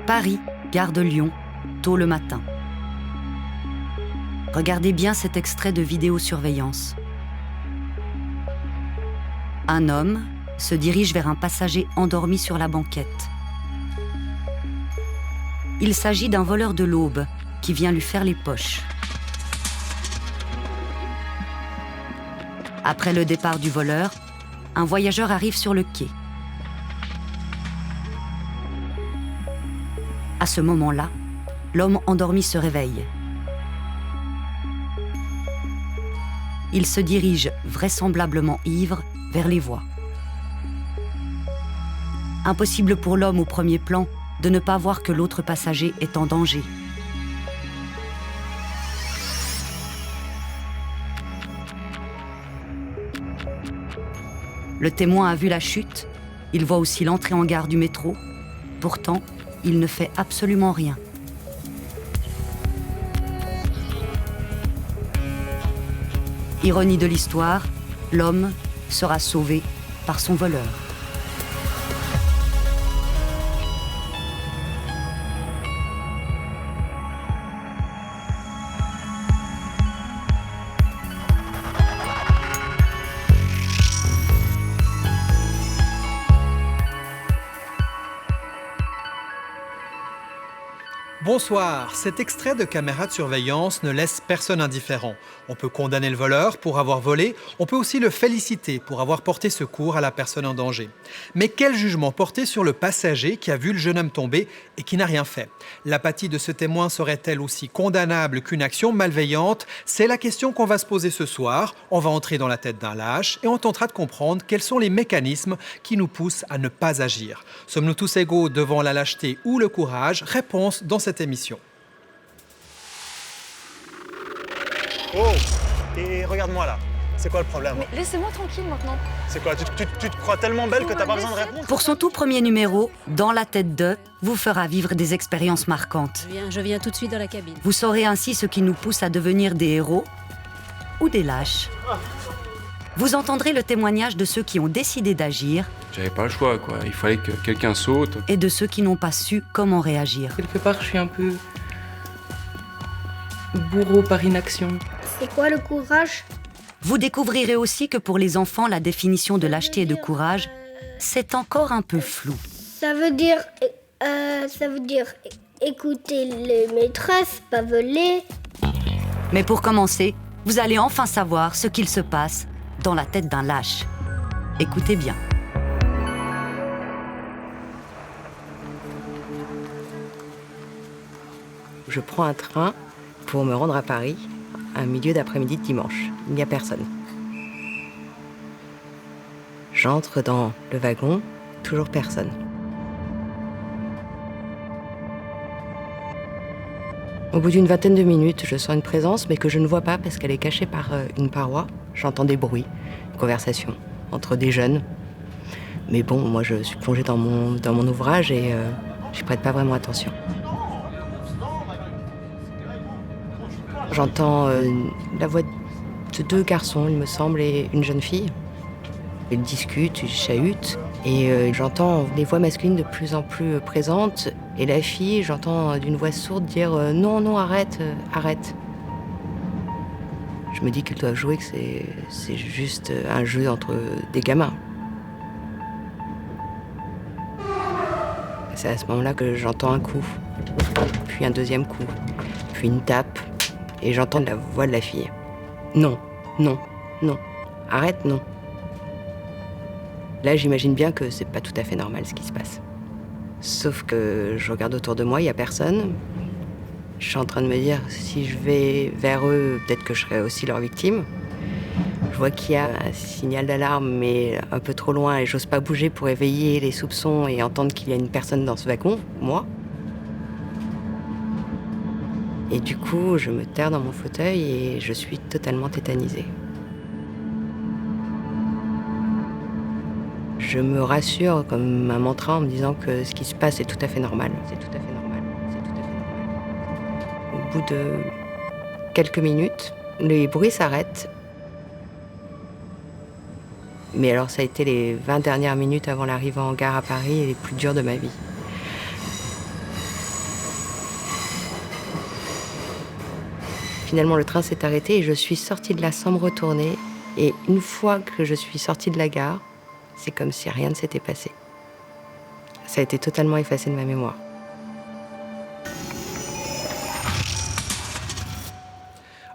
Paris, gare de Lyon, tôt le matin. Regardez bien cet extrait de vidéosurveillance. Un homme se dirige vers un passager endormi sur la banquette. Il s'agit d'un voleur de l'aube qui vient lui faire les poches. Après le départ du voleur, un voyageur arrive sur le quai. À ce moment-là, l'homme endormi se réveille. Il se dirige, vraisemblablement ivre, vers les voies. Impossible pour l'homme au premier plan de ne pas voir que l'autre passager est en danger. Le témoin a vu la chute, il voit aussi l'entrée en gare du métro. Pourtant, il ne fait absolument rien. Ironie de l'histoire, l'homme sera sauvé par son voleur. Bonsoir, cet extrait de caméra de surveillance ne laisse personne indifférent. On peut condamner le voleur pour avoir volé, on peut aussi le féliciter pour avoir porté secours à la personne en danger. Mais quel jugement porter sur le passager qui a vu le jeune homme tomber et qui n'a rien fait? L'apathie de ce témoin serait-elle aussi condamnable qu'une action malveillante? C'est la question qu'on va se poser ce soir. On va entrer dans la tête d'un lâche et on tentera de comprendre quels sont les mécanismes qui nous poussent à ne pas agir. Sommes-nous tous égaux devant la lâcheté ou le courage? Réponse dans cette émission. Oh, et regarde-moi là. C'est quoi le problème? Mais laissez-moi tranquille maintenant. C'est quoi, tu te crois tellement belle que t'as pas besoin de répondre? Pour son tout premier numéro, Dans la tête de, vous fera vivre des expériences marquantes. Je viens tout de suite dans la cabine. Vous saurez ainsi ce qui nous pousse à devenir des héros ou des lâches. Vous entendrez le témoignage de ceux qui ont décidé d'agir. J'avais pas le choix, quoi. Il fallait que quelqu'un saute. Et de ceux qui n'ont pas su comment réagir. Quelque part, je suis un peu bourreau par inaction. C'est quoi le courage? Vous découvrirez aussi que pour les enfants, la définition de lâcheté et de courage, c'est encore un peu flou. Ça veut dire écouter les maîtresses, pas voler. Mais pour commencer, vous allez enfin savoir ce qu'il se passe dans la tête d'un lâche. Écoutez bien. Je prends un train pour me rendre à Paris, un milieu d'après-midi de dimanche. Il n'y a personne. J'entre dans le wagon, toujours personne. Au bout d'une vingtaine de minutes, je sens une présence, mais que je ne vois pas parce qu'elle est cachée par une paroi. J'entends des bruits, une conversation entre des jeunes. Mais bon, moi je suis plongée dans mon ouvrage et je prête pas vraiment attention. J'entends la voix de deux garçons, il me semble, et une jeune fille. Ils discutent, ils chahutent, et j'entends les voix masculines de plus en plus présentes. Et la fille, j'entends d'une voix sourde dire « Non, non, arrête, arrête ». Je me dis qu'ils doivent jouer, que c'est juste un jeu entre des gamins. C'est à ce moment-là que j'entends un coup, puis un deuxième coup, puis une tape. Et j'entends la voix de la fille. Non, non, non. Arrête, non. Là, j'imagine bien que c'est pas tout à fait normal ce qui se passe. Sauf que je regarde autour de moi, il y a personne. Je suis en train de me dire, si je vais vers eux, peut-être que je serai aussi leur victime. Je vois qu'il y a un signal d'alarme, mais un peu trop loin, et j'ose pas bouger pour éveiller les soupçons et entendre qu'il y a une personne dans ce wagon, moi. Et du coup, je me terre dans mon fauteuil et je suis totalement tétanisée. Je me rassure comme un mantra en me disant que ce qui se passe est tout à fait normal. C'est tout à fait normal. C'est tout à fait normal. Au bout de quelques minutes, les bruits s'arrêtent. Mais alors, ça a été les 20 dernières minutes avant l'arrivée en gare à Paris les plus dures de ma vie. finalement, le train s'est arrêté et je suis sortie de là sans me retourner. Et une fois que je suis sortie de la gare, c'est comme si rien ne s'était passé. Ça a été totalement effacé de ma mémoire.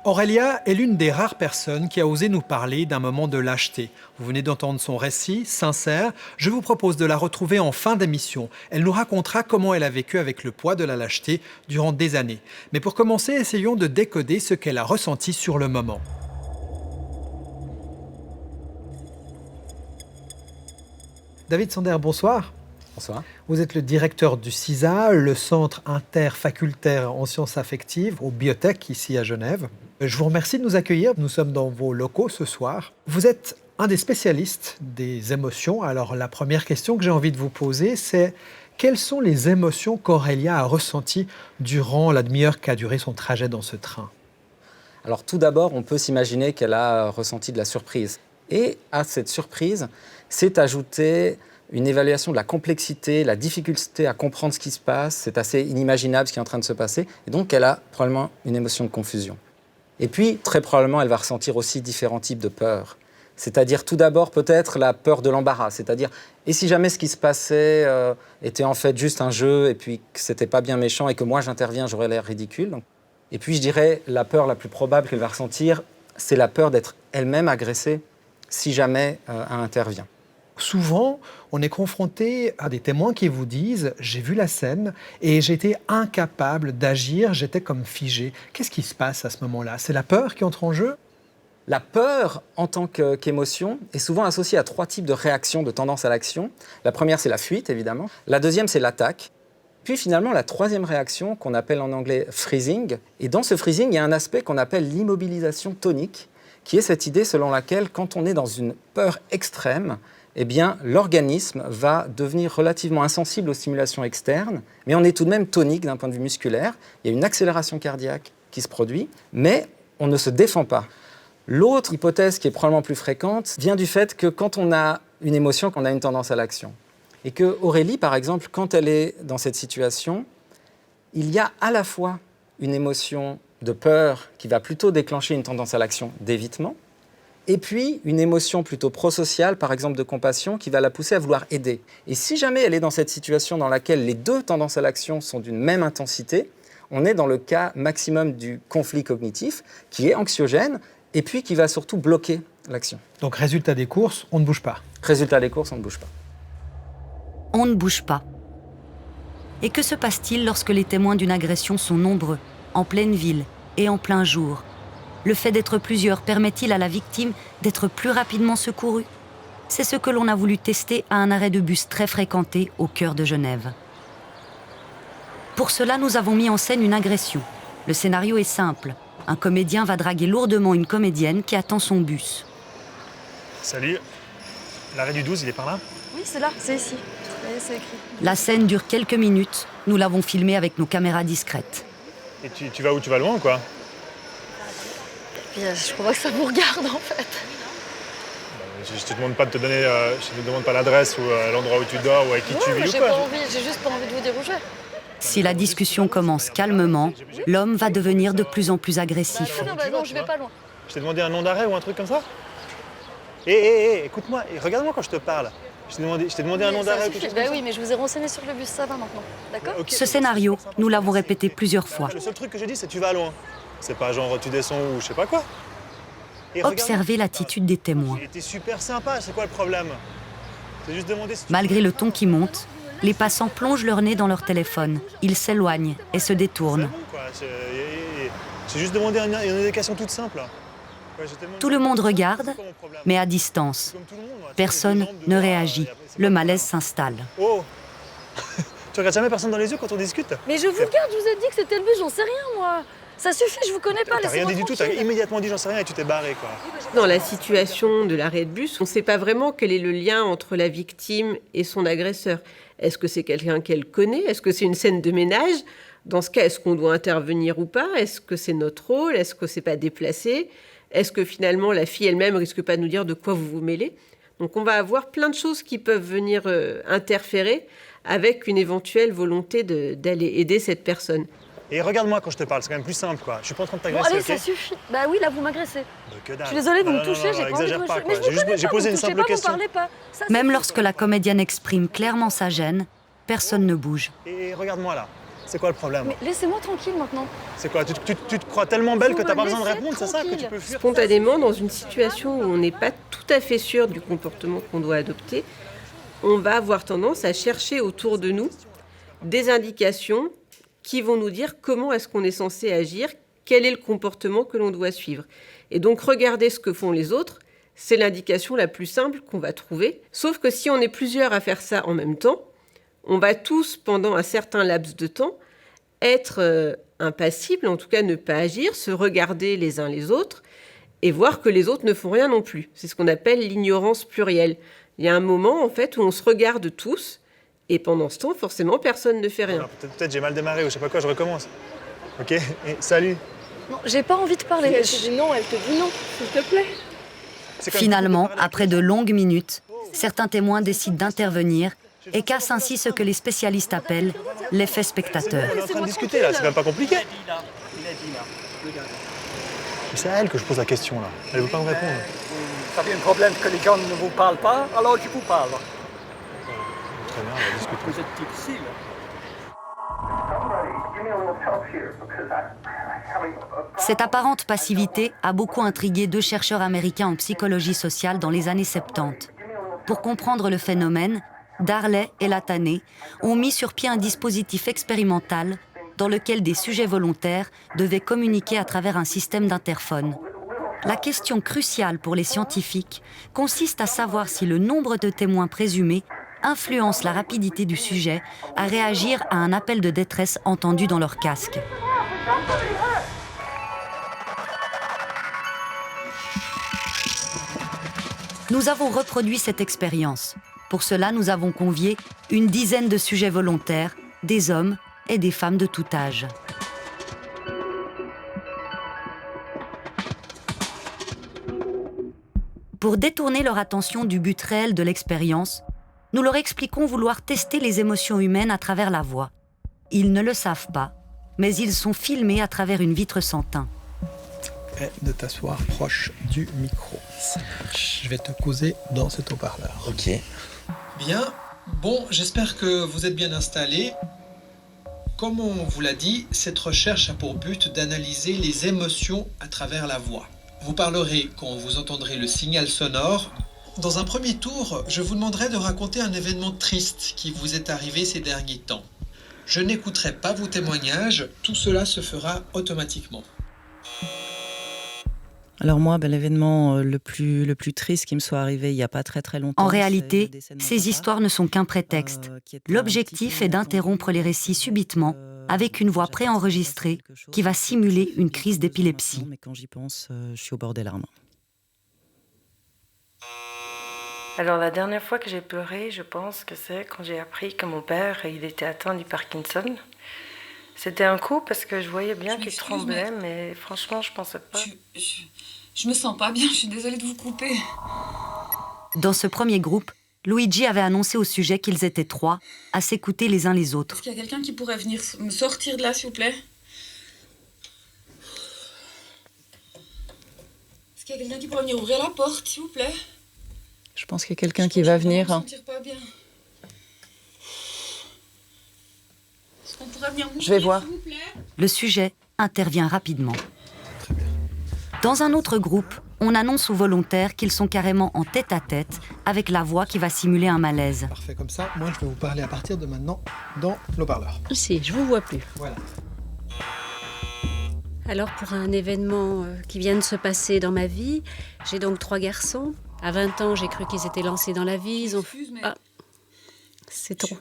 Aurélia est l'une des rares personnes qui a osé nous parler d'un moment de lâcheté. Vous venez d'entendre son récit, sincère. Je vous propose de la retrouver en fin d'émission. Elle nous racontera comment elle a vécu avec le poids de la lâcheté durant des années. Mais pour commencer, essayons de décoder ce qu'elle a ressenti sur le moment. David Sander, bonsoir. Bonsoir. Vous êtes le directeur du CISA, le Centre interfacultaire en sciences affectives au Biotech, ici à Genève. Je vous remercie de nous accueillir. Nous sommes dans vos locaux ce soir. Vous êtes un des spécialistes des émotions. Alors la première question que j'ai envie de vous poser, c'est quelles sont les émotions qu'Aurélia a ressenties durant la demi-heure qu'a duré son trajet dans ce train? Alors tout d'abord, on peut s'imaginer qu'elle a ressenti de la surprise. Et à cette surprise, s'est ajoutée une évaluation de la complexité, la difficulté à comprendre ce qui se passe. C'est assez inimaginable ce qui est en train de se passer. Et donc, elle a probablement une émotion de confusion. Et puis, très probablement, elle va ressentir aussi différents types de peurs. C'est-à-dire, tout d'abord, peut-être la peur de l'embarras. C'est-à-dire, et si jamais ce qui se passait était en fait juste un jeu, et puis que c'était pas bien méchant, et que moi, j'interviens, j'aurais l'air ridicule. Donc. Et puis, je dirais, la peur la plus probable qu'elle va ressentir, c'est la peur d'être elle-même agressée si jamais elle intervient. Souvent, on est confronté à des témoins qui vous disent « j'ai vu la scène et j'étais incapable d'agir, j'étais comme figé ». Qu'est-ce qui se passe à ce moment-là? C'est la peur qui entre en jeu? La peur, en tant qu'émotion, est souvent associée à 3 types de réactions, de tendance à l'action. La première, c'est la fuite, évidemment. La deuxième, c'est l'attaque. Puis finalement, la troisième réaction, qu'on appelle en anglais « freezing ». Et dans ce freezing, il y a un aspect qu'on appelle l'immobilisation tonique, qui est cette idée selon laquelle, quand on est dans une peur extrême, eh bien, l'organisme va devenir relativement insensible aux stimulations externes, mais on est tout de même tonique d'un point de vue musculaire. Il y a une accélération cardiaque qui se produit, mais on ne se défend pas. L'autre hypothèse, qui est probablement plus fréquente, vient du fait que quand on a une émotion, qu'on a une tendance à l'action. Et que Aurélie, par exemple, quand elle est dans cette situation, il y a à la fois une émotion de peur qui va plutôt déclencher une tendance à l'action d'évitement, et puis une émotion plutôt prosociale, par exemple de compassion, qui va la pousser à vouloir aider. Et si jamais elle est dans cette situation dans laquelle les deux tendances à l'action sont d'une même intensité, on est dans le cas maximum du conflit cognitif, qui est anxiogène, et puis qui va surtout bloquer l'action. Donc résultat des courses, on ne bouge pas. Résultat des courses, on ne bouge pas. On ne bouge pas. Et que se passe-t-il lorsque les témoins d'une agression sont nombreux, en pleine ville et en plein jour? Le fait d'être plusieurs permet-il à la victime d'être plus rapidement secourue? C'est ce que l'on a voulu tester à un arrêt de bus très fréquenté au cœur de Genève. Pour cela, nous avons mis en scène une agression. Le scénario est simple. Un comédien va draguer lourdement une comédienne qui attend son bus. Salut. L'arrêt du 12, il est par là? Oui, c'est là, c'est ici. C'est écrit. La scène dure quelques minutes. Nous l'avons filmée avec nos caméras discrètes. Et tu vas où? Tu vas loin ou quoi? Puis je crois pas que ça vous regarde en fait. Je te demande pas de te donner, je te demande pas l'adresse ou l'endroit où tu dors ou avec qui tu vis ou j'ai quoi. pas envie, j'ai juste pas envie de vous déranger. Si la discussion commence calmement, l'homme va devenir de plus en plus agressif. Non, je vais pas loin. Je t'ai demandé un nom d'arrêt ou un truc comme ça? Hé, écoute-moi, regarde-moi quand je te parle. Je t'ai demandé un nom d'arrêt ou quelque chose comme ça. Oui, mais je vous ai renseigné sur le bus, ça va maintenant. D'accord? Okay. Ce scénario, nous l'avons répété plusieurs fois. Le seul truc que je dis, c'est tu vas loin. C'est pas genre tu descends ou je sais pas quoi. Et Observez l'attitude des témoins. Il était super sympa, c'est quoi le problème? C'est juste demander si tu... Malgré le ton qui monte, les passants plongent leur nez dans leur téléphone. Ils s'éloignent et se détournent. C'est bon, quoi. J'ai juste demandé une éducation toute simple. Ouais, tout le monde regarde, mais à distance. Personne ne réagit. Le malaise s'installe. Oh. Tu regardes jamais personne dans les yeux quand on discute? Mais je vous regarde, je vous ai dit que c'était le bus, j'en sais rien moi. Ça suffit, je vous connais pas. T'as rien dit du tout, t'as immédiatement dit j'en sais rien et tu t'es barré quoi. Dans la situation de l'arrêt de bus, on ne sait pas vraiment quel est le lien entre la victime et son agresseur. Est-ce que c'est quelqu'un qu'elle connaît? Est-ce que c'est une scène de ménage? Dans ce cas, est-ce qu'on doit intervenir ou pas? Est-ce que c'est notre rôle? Est-ce que c'est pas déplacé? Est-ce que finalement la fille elle-même risque pas de nous dire de quoi vous vous mêlez? Donc on va avoir plein de choses qui peuvent venir interférer avec une éventuelle volonté d'aller aider cette personne. Et regarde-moi quand je te parle, c'est quand même plus simple, quoi. Je suis pas en train de Bon, t'agresser, allez, ok? ça suffit. Bah oui, là, vous m'agressez. Bah, que dalle. Je suis désolée, vous Non, me non, touchez, non, j'ai pas envie de exagère vous pas, toucher. quoi. Mais je vous connais J'ai pas, posé vous une me touchez simple pas, vous question. parlez pas. Ça Même suffit. lorsque la comédienne exprime clairement sa gêne, personne ne bouge. Et regarde-moi là. C'est quoi le problème? Mais laissez-moi tranquille maintenant. C'est quoi? Tu te crois tellement belle Vous que t'as me pas besoin de laissez répondre, c'est ça? Que tu tranquille. peux fuir? Spontanément, dans une situation où on n'est pas tout à fait sûr du comportement qu'on doit adopter, on va avoir tendance à chercher autour de nous des indications qui vont nous dire comment est-ce qu'on est censé agir, quel est le comportement que l'on doit suivre. Et donc, regarder ce que font les autres, c'est l'indication la plus simple qu'on va trouver. Sauf que si on est plusieurs à faire ça en même temps, on va tous, pendant un certain laps de temps, être impassibles, en tout cas ne pas agir, se regarder les uns les autres et voir que les autres ne font rien non plus. C'est ce qu'on appelle l'ignorance plurielle. Il y a un moment, en fait, où on se regarde tous et pendant ce temps, forcément, personne ne fait rien. Alors, peut-être j'ai mal démarré ou je sais pas quoi, je recommence. Ok? Et salut. Non, j'ai pas envie de parler. Elle te dit non, elle te dit non, s'il te plaît. C'est quand même Finalement, cool de parler après de longues minutes, certains témoins décident d'intervenir et cassent ainsi ce que les spécialistes appellent l'effet spectateur. On est en train de discuter là, c'est quand même pas compliqué. Mais c'est à elle que je pose la question là. Elle veut pas me répondre. Vous avez un problème que les gens ne vous parlent pas, alors je vous parle. Très bien, on va discuter. Vous êtes difficile. Cette apparente passivité a beaucoup intrigué deux chercheurs américains en psychologie sociale dans les années 70. Pour comprendre le phénomène, Darley et Latané ont mis sur pied un dispositif expérimental dans lequel des sujets volontaires devaient communiquer à travers un système d'interphone. La question cruciale pour les scientifiques consiste à savoir si le nombre de témoins présumés influence la rapidité du sujet à réagir à un appel de détresse entendu dans leur casque. Nous avons reproduit cette expérience. Pour cela, nous avons convié une dizaine de sujets volontaires, des hommes et des femmes de tout âge. Pour détourner leur attention du but réel de l'expérience, nous leur expliquons vouloir tester les émotions humaines à travers la voix. Ils ne le savent pas, mais ils sont filmés à travers une vitre sans teint. Et de t'asseoir proche du micro. Ça marche. Je vais te causer dans cet haut-parleur. Ok. Bien. Bon, j'espère que vous êtes bien installés. Comme on vous l'a dit, cette recherche a pour but d'analyser les émotions à travers la voix. Vous parlerez quand vous entendrez le signal sonore. Dans un premier tour, je vous demanderai de raconter un événement triste qui vous est arrivé ces derniers temps. Je n'écouterai pas vos témoignages, tout cela se fera automatiquement. Alors moi, l'événement le plus triste qui me soit arrivé il n'y a pas très longtemps... En réalité, ces histoires ne sont qu'un prétexte. L'objectif est d'interrompre les récits subitement avec une voix préenregistrée qui va simuler une crise d'épilepsie. Mais quand j'y pense, je suis au bord des larmes. Alors la dernière fois que j'ai pleuré, je pense que c'est quand j'ai appris que mon père, il était atteint du Parkinson. C'était un coup parce que je voyais bien qu'il tremblait, mais franchement, je pensais pas. Je me sens pas bien, je suis désolée de vous couper. Dans ce premier groupe, Luigi avait annoncé au sujet qu'ils étaient 3 à s'écouter les uns les autres. Est-ce qu'il y a quelqu'un qui pourrait venir me sortir de là, s'il vous plaît? Est-ce qu'il y a quelqu'un qui pourrait venir ouvrir la porte, s'il vous plaît? Je pense qu'il y a quelqu'un qui va venir. Je me sentir pas bien. Est-ce qu'on pourrait venir Je vais voir. s'il vous plaît? Le sujet intervient rapidement. Dans un autre groupe, on annonce aux volontaires qu'ils sont carrément en tête-à-tête avec la voix qui va simuler un malaise. Parfait, comme ça, moi je vais vous parler à partir de maintenant dans l'haut-parleur. Si, je vous vois plus. Voilà. Alors pour un événement qui vient de se passer dans ma vie, j'ai donc 3 garçons. À 20 ans, j'ai cru qu'ils étaient lancés dans la vie. Ils ont... Ah, c'est trop.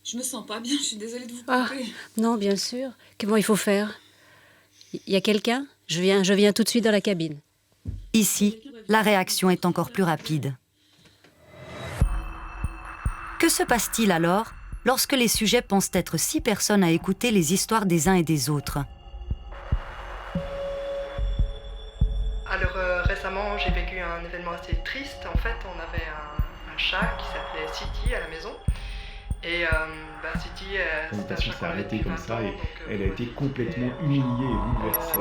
Je me sens pas bien, je suis désolée de vous couper. Ah, non, bien sûr. Comment il faut faire? Il y a quelqu'un? Je viens tout de suite dans la cabine. Ici, la réaction est encore plus rapide. Que se passe-t-il alors lorsque les sujets pensent être 6 personnes à écouter les histoires des uns et des autres? Alors récemment, j'ai vécu un événement assez triste. En fait, on avait un chat qui s'appelait City à la maison. Et City, l'invitation s'est arrêtée comme ça et elle a été complètement humiliée et bouleversée.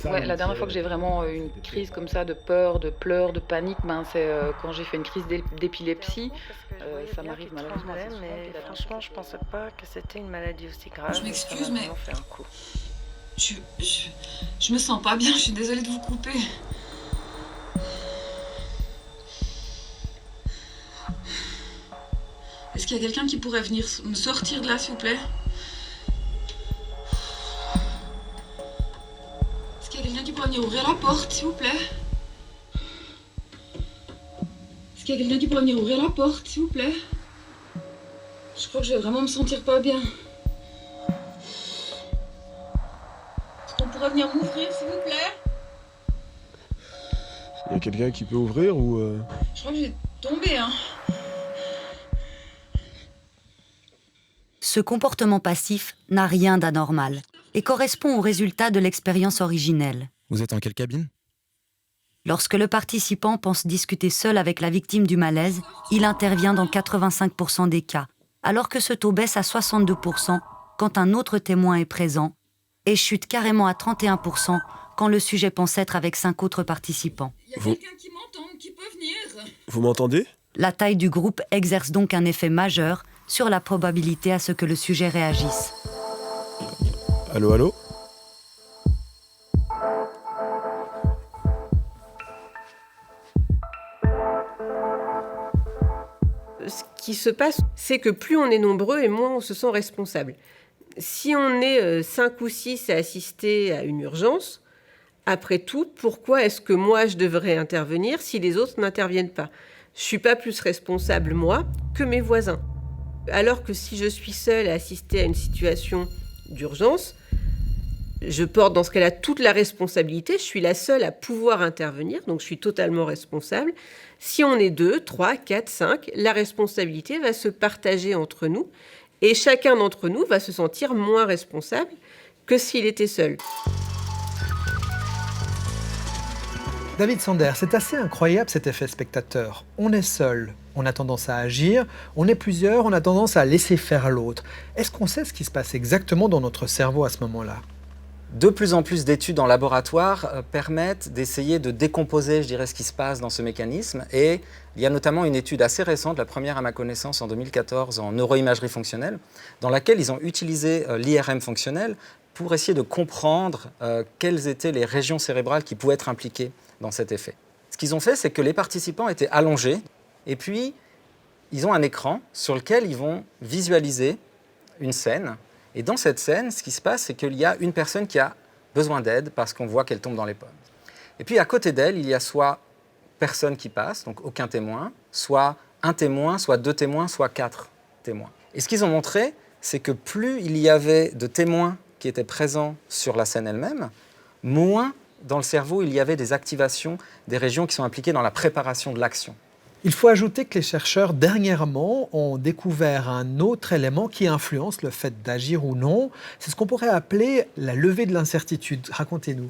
Moi, la dernière fois que j'ai vraiment une crise comme ça de peur, de pleurs, de panique, c'est quand j'ai fait une crise d'épilepsie. Ça m'arrive malheureusement. Mais franchement, je pensais pas que c'était une maladie aussi grave. Je m'excuse, mais fait un coup. je me sens pas bien, je suis désolée de vous couper. Est-ce qu'il y a quelqu'un qui pourrait venir me sortir de là, s'il vous plaît? Est-ce qu'il y a quelqu'un qui pourrait venir ouvrir la porte, s'il vous plaît? Est-ce qu'il y a quelqu'un qui pourrait venir ouvrir la porte, s'il vous plaît? Je crois que je vais vraiment me sentir pas bien. Est-ce qu'on pourrait venir m'ouvrir, s'il vous plaît? Il y a quelqu'un qui peut ouvrir ou... Je crois que j'ai tombé, hein. Ce comportement passif n'a rien d'anormal et correspond au résultat de l'expérience originelle. Vous êtes en quelle cabine? Lorsque le participant pense discuter seul avec la victime du malaise, il intervient dans 85% des cas, alors que ce taux baisse à 62% quand un autre témoin est présent et chute carrément à 31% quand le sujet pense être avec 5 autres participants. Il y a quelqu'un qui m'entend, qui peut venir. Vous m'entendez? La taille du groupe exerce donc un effet majeur sur la probabilité à ce que le sujet réagisse. Allô, allô? Ce qui se passe, c'est que plus on est nombreux et moins on se sent responsable. Si on est 5 ou 6 à assister à une urgence, après tout, pourquoi est-ce que moi je devrais intervenir si les autres n'interviennent pas? Je ne suis pas plus responsable, moi, que mes voisins. Alors que si je suis seule à assister à une situation d'urgence, je porte dans ce cas-là toute la responsabilité, je suis la seule à pouvoir intervenir, donc je suis totalement responsable. Si on est 2, 3, 4, 5, la responsabilité va se partager entre nous et chacun d'entre nous va se sentir moins responsable que s'il était seul. David Sander, c'est assez incroyable cet effet spectateur. On est seul, on a tendance à agir, on est plusieurs, on a tendance à laisser faire l'autre. Est-ce qu'on sait ce qui se passe exactement dans notre cerveau à ce moment-là? De plus en plus d'études en laboratoire permettent d'essayer de décomposer, je dirais, ce qui se passe dans ce mécanisme. Et il y a notamment une étude assez récente, la première à ma connaissance en 2014 en neuroimagerie fonctionnelle, dans laquelle ils ont utilisé l'IRM fonctionnel pour essayer de comprendre quelles étaient les régions cérébrales qui pouvaient être impliquées dans cet effet. Ce qu'ils ont fait, c'est que les participants étaient allongés et puis ils ont un écran sur lequel ils vont visualiser une scène. Et dans cette scène, ce qui se passe, c'est qu'il y a une personne qui a besoin d'aide parce qu'on voit qu'elle tombe dans les pommes. Et puis à côté d'elle, il y a soit personne qui passe, donc aucun témoin, soit un témoin, soit 2 témoins, soit 4 témoins. Et ce qu'ils ont montré, c'est que plus il y avait de témoins qui étaient présents sur la scène elle-même, moins dans le cerveau il y avait des activations des régions qui sont impliquées dans la préparation de l'action. Il faut ajouter que les chercheurs, dernièrement, ont découvert un autre élément qui influence le fait d'agir ou non. C'est ce qu'on pourrait appeler la levée de l'incertitude. Racontez-nous.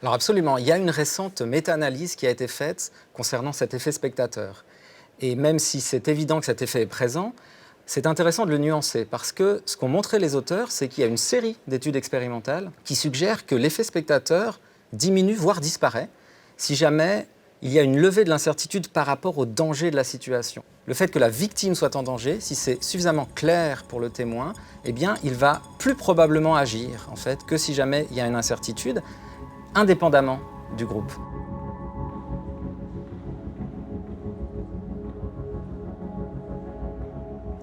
Alors absolument, il y a une récente méta-analyse qui a été faite concernant cet effet spectateur. Et même si c'est évident que cet effet est présent, c'est intéressant de le nuancer parce que ce qu'ont montré les auteurs, c'est qu'il y a une série d'études expérimentales qui suggèrent que l'effet spectateur diminue, voire disparaît, si jamais il y a une levée de l'incertitude par rapport au danger de la situation. Le fait que la victime soit en danger, si c'est suffisamment clair pour le témoin, eh bien, il va plus probablement agir, en fait, que si jamais il y a une incertitude, indépendamment du groupe.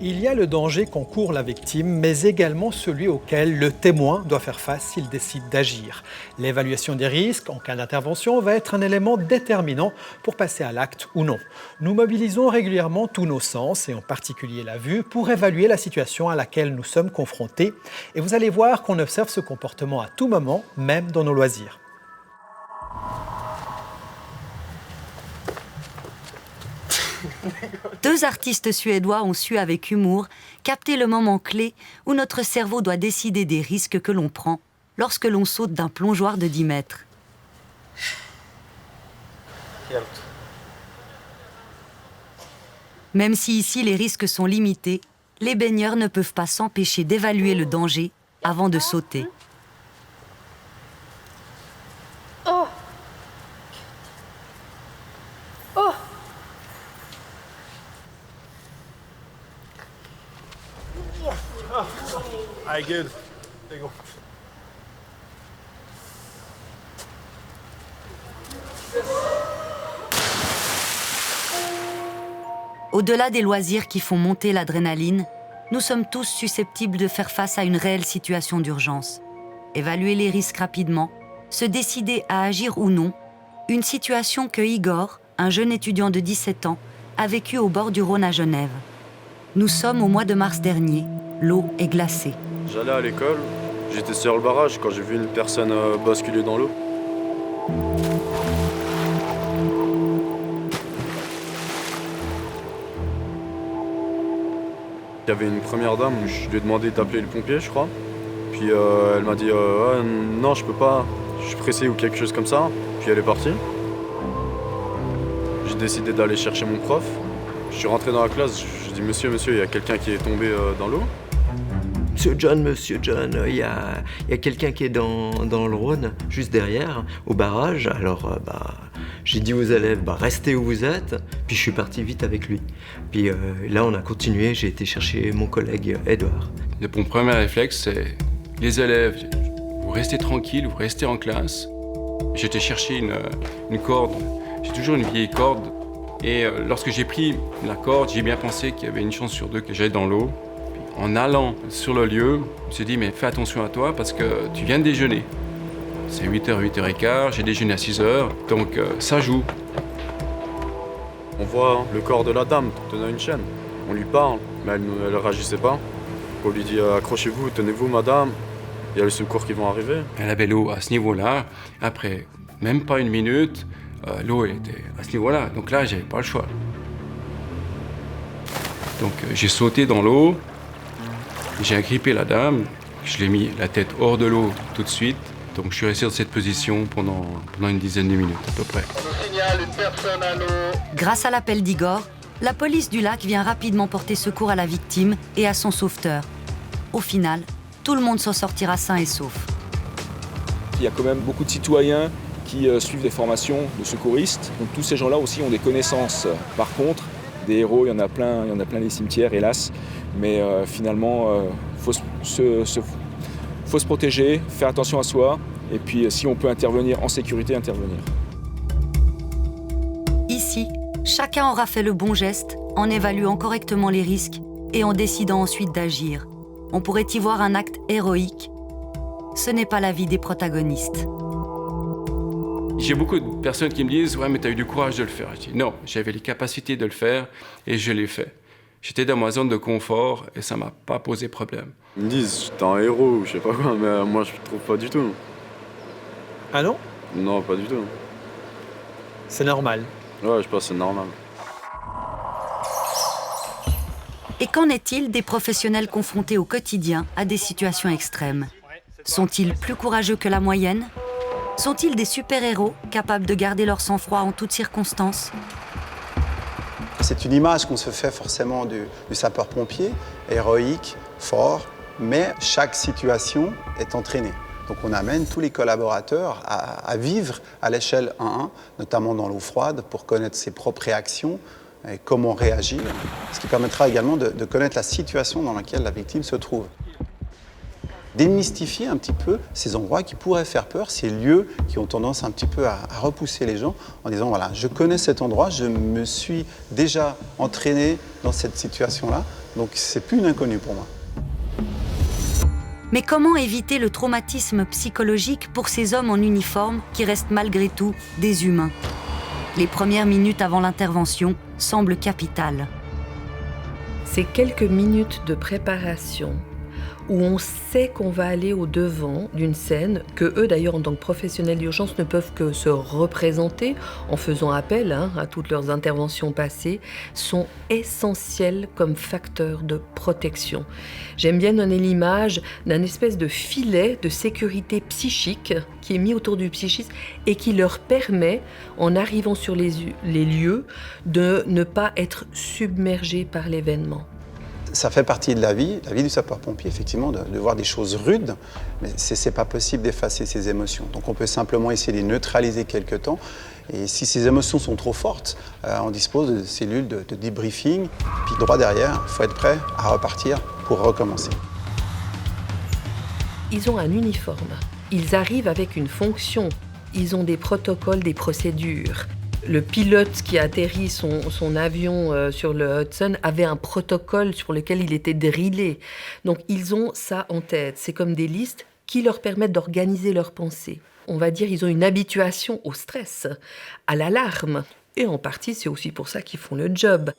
Il y a le danger qu'encourt la victime, mais également celui auquel le témoin doit faire face s'il décide d'agir. L'évaluation des risques en cas d'intervention va être un élément déterminant pour passer à l'acte ou non. Nous mobilisons régulièrement tous nos sens, et en particulier la vue, pour évaluer la situation à laquelle nous sommes confrontés. Et vous allez voir qu'on observe ce comportement à tout moment, même dans nos loisirs. Deux artistes suédois ont su avec humour capter le moment clé où notre cerveau doit décider des risques que l'on prend lorsque l'on saute d'un plongeoir de 10 mètres. Même si ici les risques sont limités, les baigneurs ne peuvent pas s'empêcher d'évaluer le danger avant de sauter. Oh. Oh. Allez, good. C'est bon. Au-delà des loisirs qui font monter l'adrénaline, nous sommes tous susceptibles de faire face à une réelle situation d'urgence. Évaluer les risques rapidement, se décider à agir ou non, une situation que Igor, un jeune étudiant de 17 ans, a vécue au bord du Rhône à Genève. Nous sommes au mois de mars dernier, l'eau est glacée. J'allais à l'école, j'étais sur le barrage quand j'ai vu une personne basculer dans l'eau. Il y avait une première dame, je lui ai demandé d'appeler le pompier, je crois. Puis elle m'a dit non, je peux pas, je suis pressé ou quelque chose comme ça. Puis elle est partie. J'ai décidé d'aller chercher mon prof. Je suis rentré dans la classe, je dis monsieur, il y a quelqu'un qui est tombé dans l'eau. Monsieur John, il y a quelqu'un qui est dans le Rhône, juste derrière, au barrage. Alors, j'ai dit aux élèves, restez où vous êtes. Puis je suis parti vite avec lui. Puis là, on a continué, j'ai été chercher mon collègue Edouard. Mon premier réflexe, c'est les élèves, vous restez tranquilles, vous restez en classe. J'étais chercher une corde, j'ai toujours une vieille corde. Et lorsque j'ai pris la corde, j'ai bien pensé qu'il y avait une chance sur deux que j'aille dans l'eau. En allant sur le lieu, je me suis dit, mais fais attention à toi parce que tu viens de déjeuner. C'est 8h, 8h15, j'ai déjeuné à 6h, donc ça joue. On voit le corps de la dame tenant une chaîne. On lui parle, mais elle ne réagissait pas. On lui dit, accrochez-vous, tenez-vous madame, il y a les secours qui vont arriver. Elle avait l'eau à ce niveau-là. Après, même pas une minute, l'eau était à ce niveau-là. Donc là, j'avais pas le choix. Donc j'ai sauté dans l'eau. J'ai agrippé la dame, je l'ai mis la tête hors de l'eau tout de suite. Donc je suis resté dans cette position pendant une dizaine de minutes à peu près. Grâce à l'appel d'Igor, la police du lac vient rapidement porter secours à la victime et à son sauveteur. Au final, tout le monde s'en sortira sain et sauf. Il y a quand même beaucoup de citoyens qui suivent des formations de secouristes. Donc tous ces gens-là aussi ont des connaissances. Par contre, des héros, il y en a plein les cimetières, hélas. Mais finalement, faut se protéger, faire attention à soi, et puis si on peut intervenir en sécurité, intervenir. Ici, chacun aura fait le bon geste en évaluant correctement les risques et en décidant ensuite d'agir. On pourrait y voir un acte héroïque. Ce n'est pas la vie des protagonistes. J'ai beaucoup de personnes qui me disent « Ouais, mais tu as eu du courage de le faire ». Je dis « Non, j'avais les capacités de le faire et je l'ai fait ». J'étais dans ma zone de confort et ça m'a pas posé problème. Ils me disent, t'es un héros ou je sais pas quoi, mais moi je trouve pas du tout. Ah non? Non, pas du tout. C'est normal. Ouais, je pense que c'est normal. Et qu'en est-il des professionnels confrontés au quotidien à des situations extrêmes? Sont-ils plus courageux que la moyenne? Sont-ils des super-héros capables de garder leur sang-froid en toutes circonstances? C'est une image qu'on se fait forcément du sapeur-pompier, héroïque, fort, mais chaque situation est entraînée. Donc on amène tous les collaborateurs à vivre à l'échelle 1-1, notamment dans l'eau froide, pour connaître ses propres réactions et comment réagir, ce qui permettra également de connaître la situation dans laquelle la victime se trouve. Démystifier un petit peu ces endroits qui pourraient faire peur, ces lieux qui ont tendance un petit peu à repousser les gens en disant voilà, je connais cet endroit, je me suis déjà entraîné dans cette situation-là, donc c'est plus une inconnue pour moi. Mais comment éviter le traumatisme psychologique pour ces hommes en uniforme qui restent malgré tout des humains? Les premières minutes avant l'intervention semblent capitales. C'est quelques minutes de préparation où on sait qu'on va aller au-devant d'une scène que eux, d'ailleurs, en tant que professionnels d'urgence, ne peuvent que se représenter en faisant appel à toutes leurs interventions passées, sont essentiels comme facteurs de protection. J'aime bien donner l'image d'un espèce de filet de sécurité psychique qui est mis autour du psychisme et qui leur permet, en arrivant sur les lieux, de ne pas être submergés par l'événement. Ça fait partie de la vie du sapeur-pompier, effectivement, de voir des choses rudes, mais c'est pas possible d'effacer ces émotions. Donc on peut simplement essayer de les neutraliser quelque temps. Et si ces émotions sont trop fortes, on dispose de cellules de debriefing. Puis droit derrière, il faut être prêt à repartir pour recommencer. Ils ont un uniforme, ils arrivent avec une fonction, ils ont des protocoles, des procédures. Le pilote qui a atterri son avion sur le Hudson avait un protocole sur lequel il était drillé. Donc ils ont ça en tête. C'est comme des listes qui leur permettent d'organiser leurs pensées. On va dire ils ont une habituation au stress, à l'alarme. Et en partie, c'est aussi pour ça qu'ils font le job.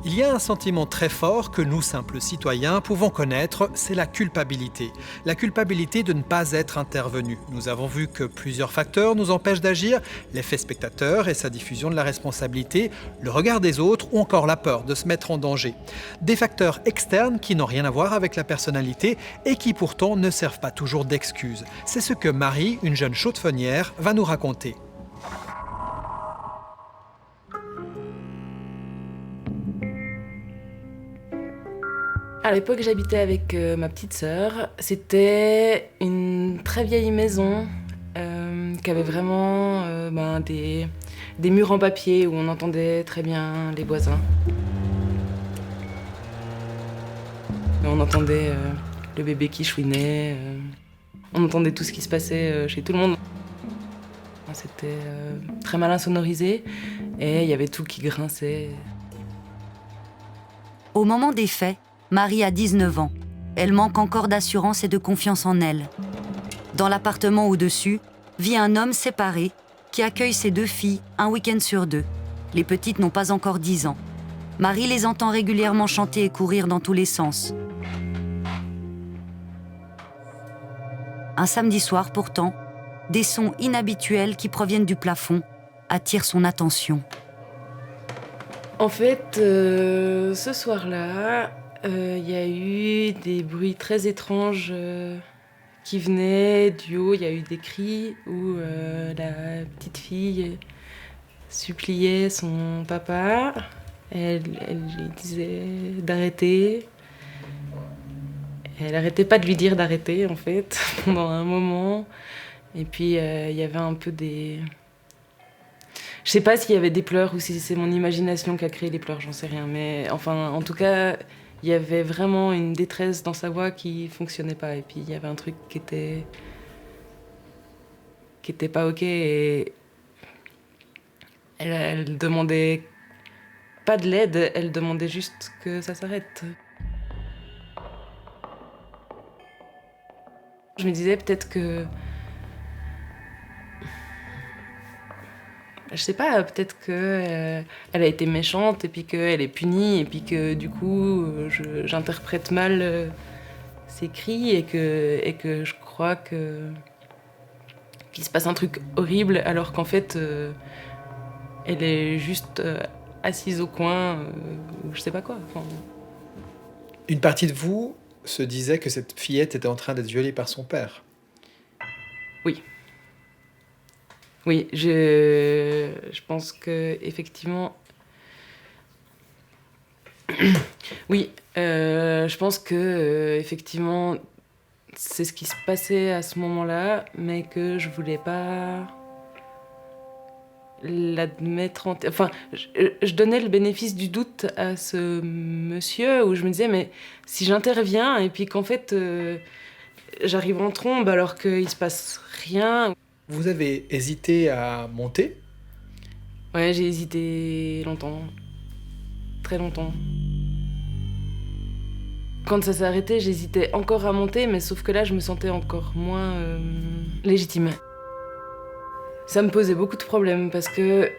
Il y a un sentiment très fort que nous, simples citoyens, pouvons connaître, c'est la culpabilité. La culpabilité de ne pas être intervenu. Nous avons vu que plusieurs facteurs nous empêchent d'agir, l'effet spectateur et sa diffusion de la responsabilité, le regard des autres ou encore la peur de se mettre en danger. Des facteurs externes qui n'ont rien à voir avec la personnalité et qui pourtant ne servent pas toujours d'excuse. C'est ce que Marie, une jeune chaudefonnière, va nous raconter. À l'époque, j'habitais avec ma petite sœur. C'était une très vieille maison qui avait vraiment des murs en papier où on entendait très bien les voisins. On entendait le bébé qui chouinait, on entendait tout ce qui se passait chez tout le monde. C'était très mal insonorisé et il y avait tout qui grinçait. Au moment des faits, Marie a 19 ans. Elle manque encore d'assurance et de confiance en elle. Dans l'appartement au-dessus, vit un homme séparé qui accueille ses 2 filles un week-end sur 2. Les petites n'ont pas encore 10 ans. Marie les entend régulièrement chanter et courir dans tous les sens. Un samedi soir, pourtant, des sons inhabituels qui proviennent du plafond attirent son attention. En fait, ce soir-là, il y a eu des bruits très étranges qui venaient du haut. Il y a eu des cris où la petite fille suppliait son papa. Elle lui disait d'arrêter. Elle n'arrêtait pas de lui dire d'arrêter, en fait, pendant un moment. Et puis, il y avait un peu des... Je sais pas s'il y avait des pleurs ou si c'est mon imagination qui a créé les pleurs, j'en sais rien. Mais enfin, en tout cas... Il y avait vraiment une détresse dans sa voix qui fonctionnait pas. Et puis il y avait un truc qui était pas ok. Et elle demandait pas de l'aide, elle demandait juste que ça s'arrête. Je me disais peut-être que... Je sais pas, peut-être qu'elle a été méchante et puis qu'elle est punie et puis que du coup j'interprète mal ses cris et que je crois qu'il se passe un truc horrible alors qu'en fait elle est juste assise au coin ou je sais pas quoi. Enfin... Une partie de vous se disait que cette fillette était en train d'être violée par son père. Oui. Oui, je pense que effectivement, oui, je pense que effectivement, c'est ce qui se passait à ce moment-là, mais que je voulais pas l'admettre. Enfin, je donnais le bénéfice du doute à ce monsieur où je me disais, mais si j'interviens et puis qu'en fait, j'arrive en trombe alors qu'il se passe rien. Vous avez hésité à monter ? Ouais, j'ai hésité longtemps. Très longtemps. Quand ça s'est arrêté, j'hésitais encore à monter, mais sauf que là, je me sentais encore moins légitime. Ça me posait beaucoup de problèmes parce que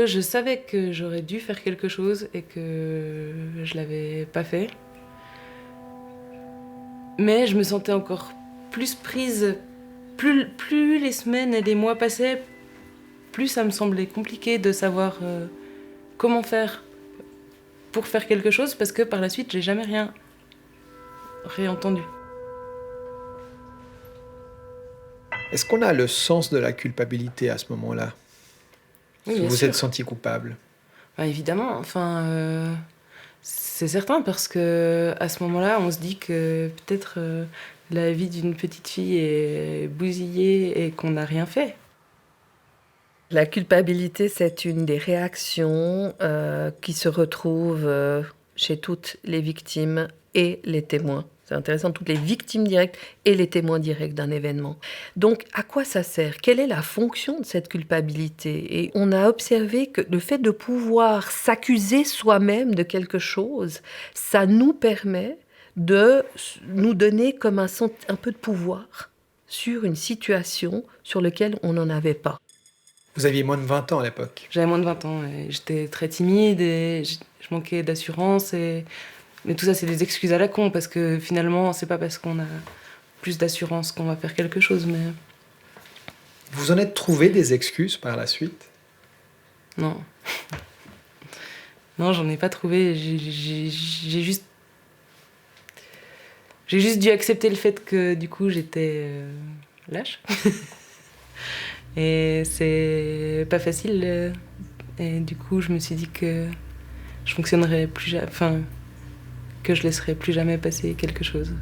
je savais que j'aurais dû faire quelque chose et que je l'avais pas fait. Mais je me sentais encore plus prise. Plus les semaines et les mois passaient, plus ça me semblait compliqué de savoir comment faire pour faire quelque chose, parce que par la suite, j'ai jamais rien réentendu. Est-ce qu'on a le sens de la culpabilité à ce moment-là ? Oui, Vous bien vous sûr. êtes senti coupable? Bah, évidemment, enfin, c'est certain parce que à ce moment-là, on se dit que peut-être la vie d'une petite fille est bousillée et qu'on n'a rien fait. La culpabilité, c'est une des réactions qui se retrouvent chez toutes les victimes et les témoins. C'est intéressant, toutes les victimes directes et les témoins directs d'un événement. Donc, à quoi ça sert? Quelle est la fonction de cette culpabilité? Et on a observé que le fait de pouvoir s'accuser soi-même de quelque chose, ça nous permet de nous donner comme un peu de pouvoir sur une situation sur laquelle on n'en avait pas. Vous aviez moins de 20 ans à l'époque. J'avais moins de 20 ans et j'étais très timide et je manquais d'assurance. Mais tout ça, c'est des excuses à la con parce que finalement, c'est pas parce qu'on a plus d'assurance qu'on va faire quelque chose. Mais Vous en êtes trouvé des excuses par la suite? non. Non, j'en ai pas trouvé. J'ai juste dû accepter le fait que du coup, j'étais lâche. Et c'est pas facile. Et du coup, je me suis dit que je fonctionnerais plus jamais. Enfin, que je laisserais plus jamais passer quelque chose.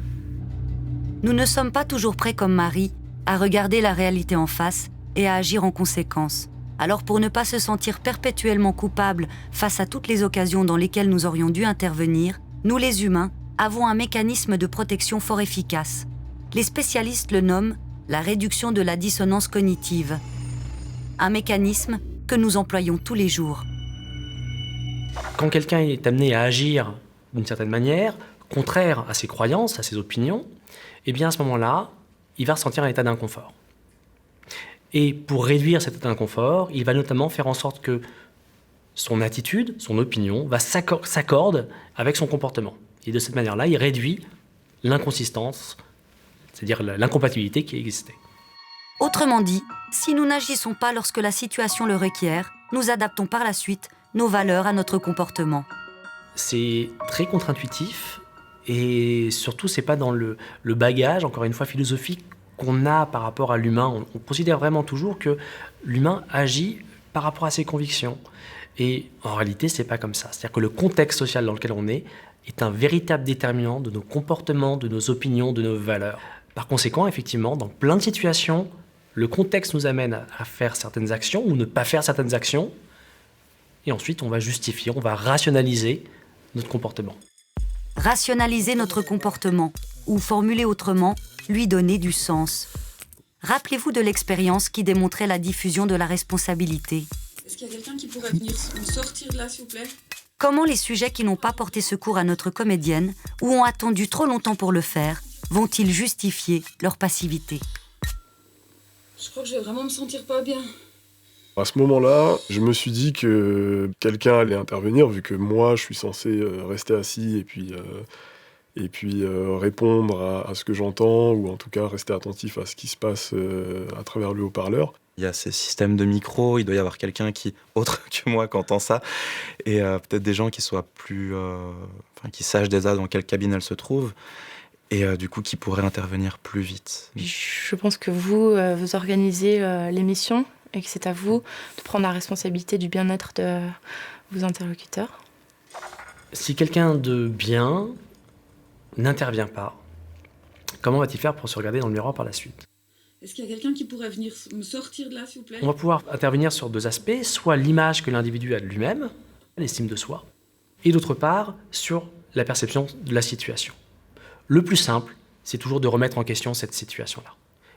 Nous ne sommes pas toujours prêts comme Marie à regarder la réalité en face et à agir en conséquence. Alors pour ne pas se sentir perpétuellement coupables face à toutes les occasions dans lesquelles nous aurions dû intervenir, nous les humains avons un mécanisme de protection fort efficace. Les spécialistes le nomment la réduction de la dissonance cognitive. Un mécanisme que nous employons tous les jours. Quand quelqu'un est amené à agir d'une certaine manière, contraire à ses croyances, à ses opinions, eh bien à ce moment-là, il va ressentir un état d'inconfort. Et pour réduire cet état d'inconfort, il va notamment faire en sorte que son attitude, son opinion, s'accorde avec son comportement. Et de cette manière-là, il réduit l'inconsistance, c'est-à-dire l'incompatibilité qui existait. Autrement dit, si nous n'agissons pas lorsque la situation le requiert, nous adaptons par la suite nos valeurs à notre comportement. C'est très contre-intuitif et surtout, c'est pas dans le bagage, encore une fois, philosophique qu'on a par rapport à l'humain. On considère vraiment toujours que l'humain agit par rapport à ses convictions. Et en réalité, c'est pas comme ça. C'est-à-dire que le contexte social dans lequel on est un véritable déterminant de nos comportements, de nos opinions, de nos valeurs. Par conséquent, effectivement, dans plein de situations, le contexte nous amène à faire certaines actions ou ne pas faire certaines actions. Et ensuite, on va justifier, on va rationaliser notre comportement. Rationaliser notre comportement, ou formuler autrement, lui donner du sens. Rappelez-vous de l'expérience qui démontrait la diffusion de la responsabilité. Est-ce qu'il y a quelqu'un qui pourrait venir me sortir de là, s'il vous plaît? Comment les sujets qui n'ont pas porté secours à notre comédienne, ou ont attendu trop longtemps pour le faire, vont-ils justifier leur passivité? Je crois que je vais vraiment me sentir pas bien. À ce moment-là, je me suis dit que quelqu'un allait intervenir, vu que moi, je suis censé rester assis et puis répondre à ce que j'entends, ou en tout cas rester attentif à ce qui se passe à travers le haut-parleur. Il y a ces systèmes de micro, il doit y avoir quelqu'un qui, autre que moi, qui entend ça, et peut-être des gens qui soient plus, qui sachent déjà dans quelle cabine elle se trouve, et du coup qui pourraient intervenir plus vite. Je pense que vous organisez l'émission et que c'est à vous de prendre la responsabilité du bien-être de vos interlocuteurs. Si quelqu'un de bien n'intervient pas, comment va-t-il faire pour se regarder dans le miroir par la suite? Est-ce qu'il y a quelqu'un qui pourrait venir me sortir de là, s'il vous plaît? On va pouvoir intervenir sur deux aspects, soit l'image que l'individu a de lui-même, l'estime de soi, et d'autre part, sur la perception de la situation. Le plus simple, c'est toujours de remettre en question cette situation-là.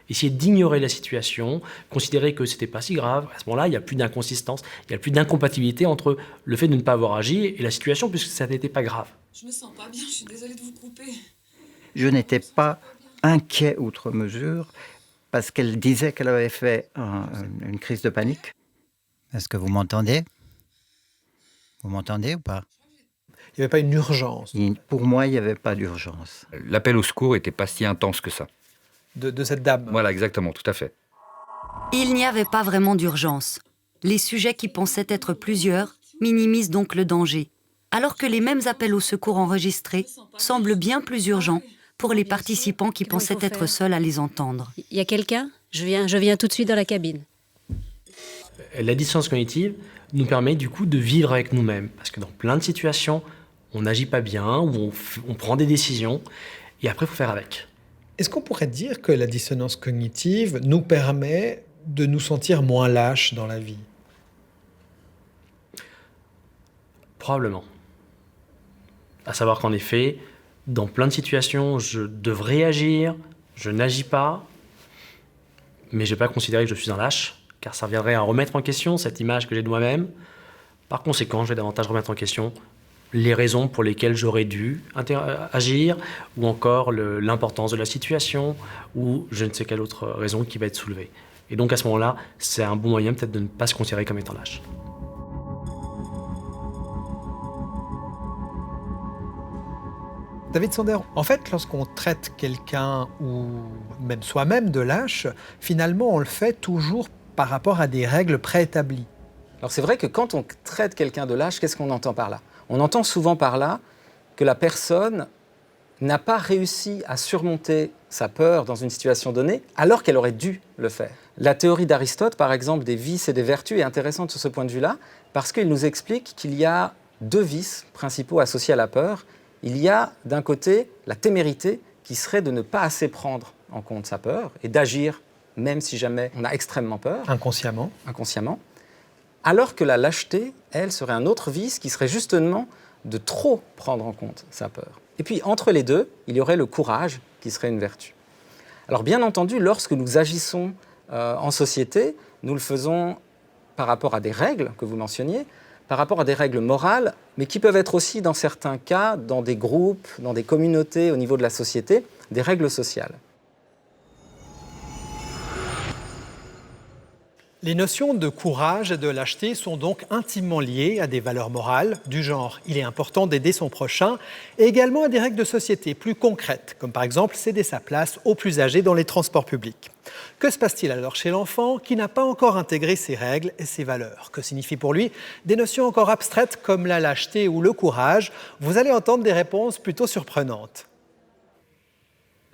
Essayer d'ignorer la situation, considérer que c'était pas si grave. À ce moment-là, il n'y a plus d'inconsistance, il n'y a plus d'incompatibilité entre le fait de ne pas avoir agi et la situation, puisque ça n'était pas grave. Je me sens pas bien, je suis désolée de vous couper. Je n'étais pas inquiet outre mesure parce qu'elle disait qu'elle avait fait une crise de panique. Est-ce que vous m'entendez? Vous m'entendez ou pas? Il n'y avait pas une urgence. Pour moi, il n'y avait pas d'urgence. L'appel au secours n'était pas si intense que ça. De cette dame. Voilà, exactement, tout à fait. Il n'y avait pas vraiment d'urgence. Les sujets qui pensaient être plusieurs minimisent donc le danger, alors que les mêmes appels au secours enregistrés semblent bien plus urgents pour les participants qui pensaient être seuls à les entendre. Il y a quelqu'un? Je viens tout de suite dans la cabine. La dissonance cognitive nous permet du coup de vivre avec nous-mêmes. Parce que dans plein de situations, on n'agit pas bien, ou on prend des décisions, et après, il faut faire avec. Est-ce qu'on pourrait dire que la dissonance cognitive nous permet de nous sentir moins lâches dans la vie ? Probablement. À savoir qu'en effet, dans plein de situations, je devrais agir, je n'agis pas, mais je ne vais pas considérer que je suis un lâche, car ça reviendrait à remettre en question cette image que j'ai de moi-même. Par conséquent, je vais davantage remettre en question les raisons pour lesquelles j'aurais dû agir, ou encore l'importance de la situation, ou je ne sais quelle autre raison qui va être soulevée. Et donc à ce moment-là, c'est un bon moyen peut-être de ne pas se considérer comme étant lâche. David Sander, en fait, lorsqu'on traite quelqu'un ou même soi-même de lâche, finalement, on le fait toujours par rapport à des règles préétablies. Alors c'est vrai que quand on traite quelqu'un de lâche, qu'est-ce qu'on entend par là ? On entend souvent par là que la personne n'a pas réussi à surmonter sa peur dans une situation donnée, alors qu'elle aurait dû le faire. La théorie d'Aristote, par exemple, des vices et des vertus, est intéressante sur ce point de vue-là, parce qu'il nous explique qu'il y a 2 vices principaux associés à la peur. Il y a d'un côté la témérité, qui serait de ne pas assez prendre en compte sa peur et d'agir même si jamais on a extrêmement peur. Inconsciemment. Alors que la lâcheté, elle, serait un autre vice qui serait justement de trop prendre en compte sa peur. Et puis entre les deux, il y aurait le courage qui serait une vertu. Alors bien entendu, lorsque nous agissons en société, nous le faisons par rapport à des règles que vous mentionniez, par rapport à des règles morales, mais qui peuvent être aussi, dans certains cas, dans des groupes, dans des communautés, au niveau de la société, des règles sociales. Les notions de courage et de lâcheté sont donc intimement liées à des valeurs morales du genre « il est important d'aider son prochain » et également à des règles de société plus concrètes, comme par exemple céder sa place aux plus âgés dans les transports publics. Que se passe-t-il alors chez l'enfant qui n'a pas encore intégré ces règles et ces valeurs? Que signifient pour lui des notions encore abstraites comme la lâcheté ou le courage? Vous allez entendre des réponses plutôt surprenantes.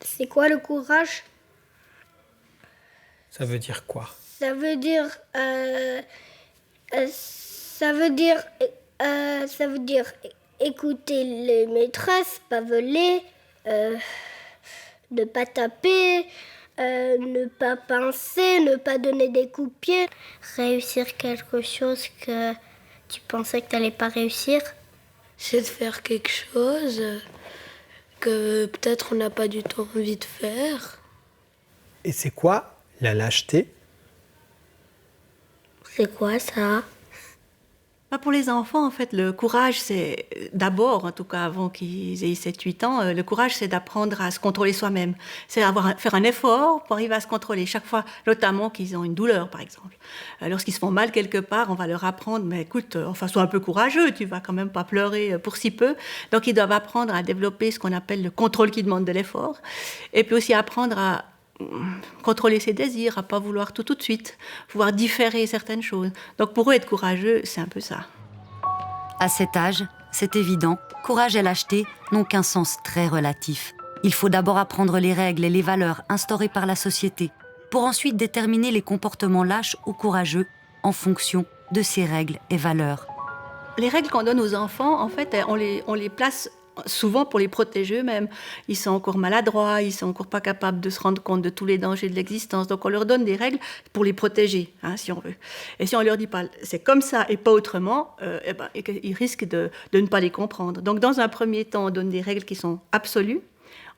C'est quoi le courage? Ça veut dire quoi? Ça veut dire écouter les maîtresses, pas voler, ne pas taper, ne pas pincer, ne pas donner des coups de pied. Réussir quelque chose que tu pensais que tu n'allais pas réussir. C'est de faire quelque chose que peut-être on n'a pas du tout envie de faire. Et c'est quoi la lâcheté? C'est quoi ça? Pour les enfants, en fait, le courage, c'est d'abord, en tout cas avant qu'ils aient 7-8 ans, le courage, c'est d'apprendre à se contrôler soi-même. C'est faire un effort pour arriver à se contrôler. Chaque fois, notamment qu'ils ont une douleur, par exemple. Lorsqu'ils se font mal quelque part, on va leur apprendre, mais écoute, sois un peu courageux, tu vas quand même pas pleurer pour si peu. Donc, ils doivent apprendre à développer ce qu'on appelle le contrôle qui demande de l'effort. Et puis aussi apprendre à contrôler ses désirs, à pas vouloir tout de suite, pouvoir différer certaines choses. Donc pour eux, être courageux, c'est un peu ça. À cet âge, c'est évident, courage et lâcheté n'ont qu'un sens très relatif. Il faut d'abord apprendre les règles et les valeurs instaurées par la société, pour ensuite déterminer les comportements lâches ou courageux en fonction de ces règles et valeurs. Les règles qu'on donne aux enfants, en fait, on les place souvent pour les protéger eux-mêmes. Ils sont encore maladroits, ils sont encore pas capables de se rendre compte de tous les dangers de l'existence. Donc on leur donne des règles pour les protéger, si on veut. Et si on leur dit pas c'est comme ça et pas autrement, ils risquent de ne pas les comprendre. Donc dans un premier temps, on donne des règles qui sont absolues.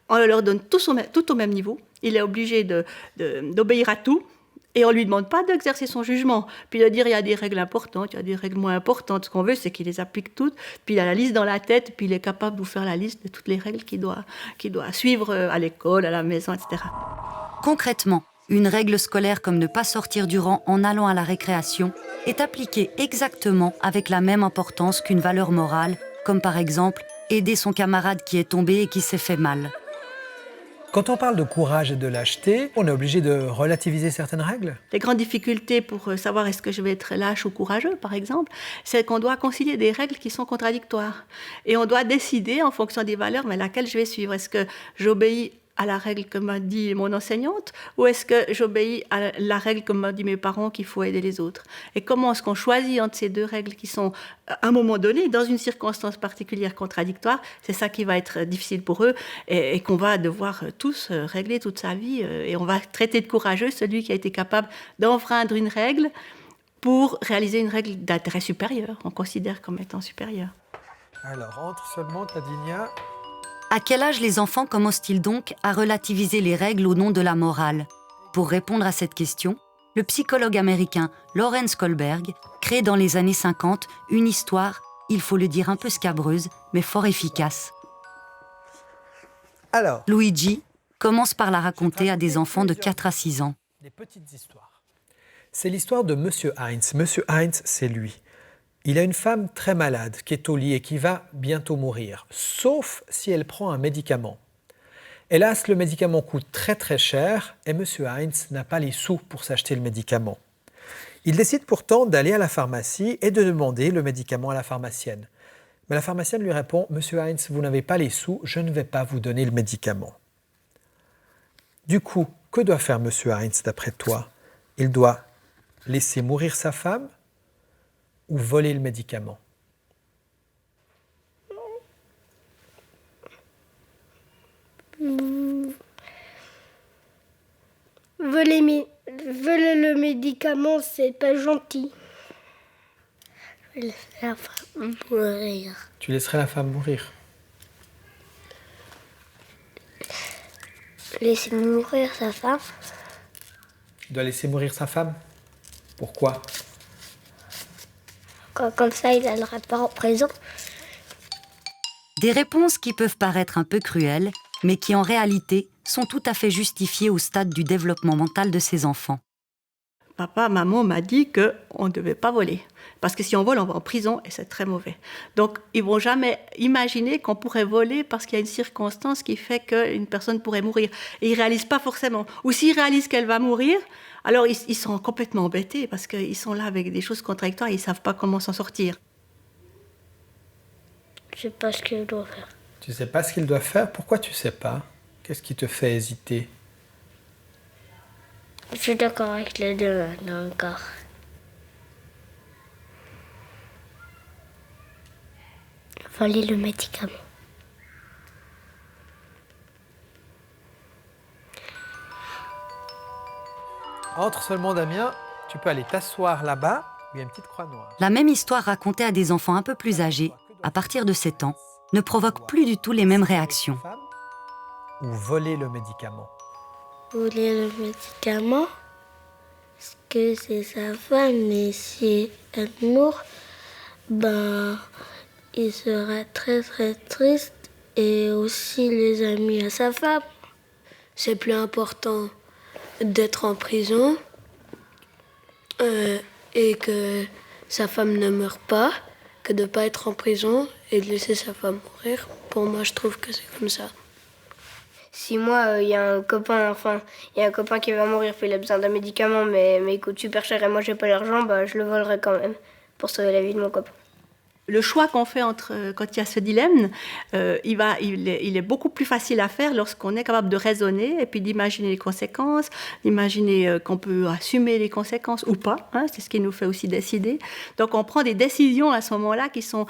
On leur donne tout au même niveau. Il est obligé d'obéir à tout. Et on ne lui demande pas d'exercer son jugement, puis de dire il y a des règles importantes, il y a des règles moins importantes. Ce qu'on veut, c'est qu'il les applique toutes, puis il a la liste dans la tête, puis il est capable de vous faire la liste de toutes les règles qu'il doit suivre à l'école, à la maison, etc. Concrètement, une règle scolaire comme ne pas sortir du rang en allant à la récréation est appliquée exactement avec la même importance qu'une valeur morale, comme par exemple aider son camarade qui est tombé et qui s'est fait mal. Quand on parle de courage et de lâcheté, on est obligé de relativiser certaines règles. Les grandes difficultés pour savoir est-ce que je vais être lâche ou courageux, par exemple, c'est qu'on doit concilier des règles qui sont contradictoires. Et on doit décider, en fonction des valeurs, mais laquelle je vais suivre. Est-ce que j'obéis à la règle que m'a dit mon enseignante ou est-ce que j'obéis à la règle que m'ont dit mes parents qu'il faut aider les autres? Et comment est-ce qu'on choisit entre ces deux règles qui sont, à un moment donné, dans une circonstance particulière contradictoire? C'est ça qui va être difficile pour eux et qu'on va devoir tous régler toute sa vie. Et on va traiter de courageux celui qui a été capable d'enfreindre une règle pour réaliser une règle d'intérêt supérieur, on considère comme étant supérieure. Alors, entre seulement, Tadinia. À quel âge les enfants commencent-ils donc à relativiser les règles au nom de la morale? Pour répondre à cette question, le psychologue américain Lawrence Kohlberg crée dans les années 50 une histoire, il faut le dire un peu scabreuse, mais fort efficace. Alors, Luigi commence par la raconter à des enfants de 4 à 6 ans. Des petites histoires. C'est l'histoire de Monsieur Heinz. Monsieur Heinz, c'est lui. Il a une femme très malade qui est au lit et qui va bientôt mourir, sauf si elle prend un médicament. Hélas, le médicament coûte très très cher et Monsieur Heinz n'a pas les sous pour s'acheter le médicament. Il décide pourtant d'aller à la pharmacie et de demander le médicament à la pharmacienne. Mais la pharmacienne lui répond « Monsieur Heinz, vous n'avez pas les sous, je ne vais pas vous donner le médicament. » Du coup, que doit faire Monsieur Heinz d'après toi? Il doit laisser mourir sa femme ou voler le médicament? Voler le médicament, c'est pas gentil. Je vais laisser la femme mourir. Tu laisserais la femme mourir? Laisser mourir sa femme. Il doit laisser mourir sa femme? Pourquoi? Comme ça, il n'allera pas en prison. Des réponses qui peuvent paraître un peu cruelles, mais qui en réalité sont tout à fait justifiées au stade du développement mental de ces enfants. Papa, maman m'a dit qu'on ne devait pas voler. Parce que si on vole, on va en prison et c'est très mauvais. Donc, ils ne vont jamais imaginer qu'on pourrait voler parce qu'il y a une circonstance qui fait qu'une personne pourrait mourir. Et ils ne réalisent pas forcément. Ou s'ils réalisent qu'elle va mourir, alors ils sont complètement embêtés parce qu'ils sont là avec des choses contradictoires et ils ne savent pas comment s'en sortir. Je ne sais pas ce qu'il doit faire. Tu ne sais pas ce qu'il doit faire? Pourquoi tu ne sais pas? Qu'est-ce qui te fait hésiter? Je suis d'accord avec les deux maintenant encore. Voler le médicament. Entre seulement, Damien, tu peux aller t'asseoir là-bas, il y a une petite croix noire. La même histoire racontée à des enfants un peu plus âgés, à partir de 7 ans, ne provoque plus du tout les mêmes réactions. Ou voler le médicament. Voler le médicament, parce que c'est sa femme, mais si elle meurt, il sera très très triste et aussi les amis à sa femme. C'est plus important d'être en prison et que sa femme ne meure pas que de ne pas être en prison et de laisser sa femme mourir. Pour moi, je trouve que c'est comme ça. Si moi, il y a un copain qui va mourir, puis il a besoin d'un médicament, mais il coûte super cher et moi j'ai pas l'argent, je le volerai quand même pour sauver la vie de mon copain. Le choix qu'on fait quand il y a ce dilemme, il est beaucoup plus facile à faire lorsqu'on est capable de raisonner et puis d'imaginer les conséquences, d'imaginer qu'on peut assumer les conséquences ou pas. C'est ce qui nous fait aussi décider. Donc on prend des décisions à ce moment-là qui sont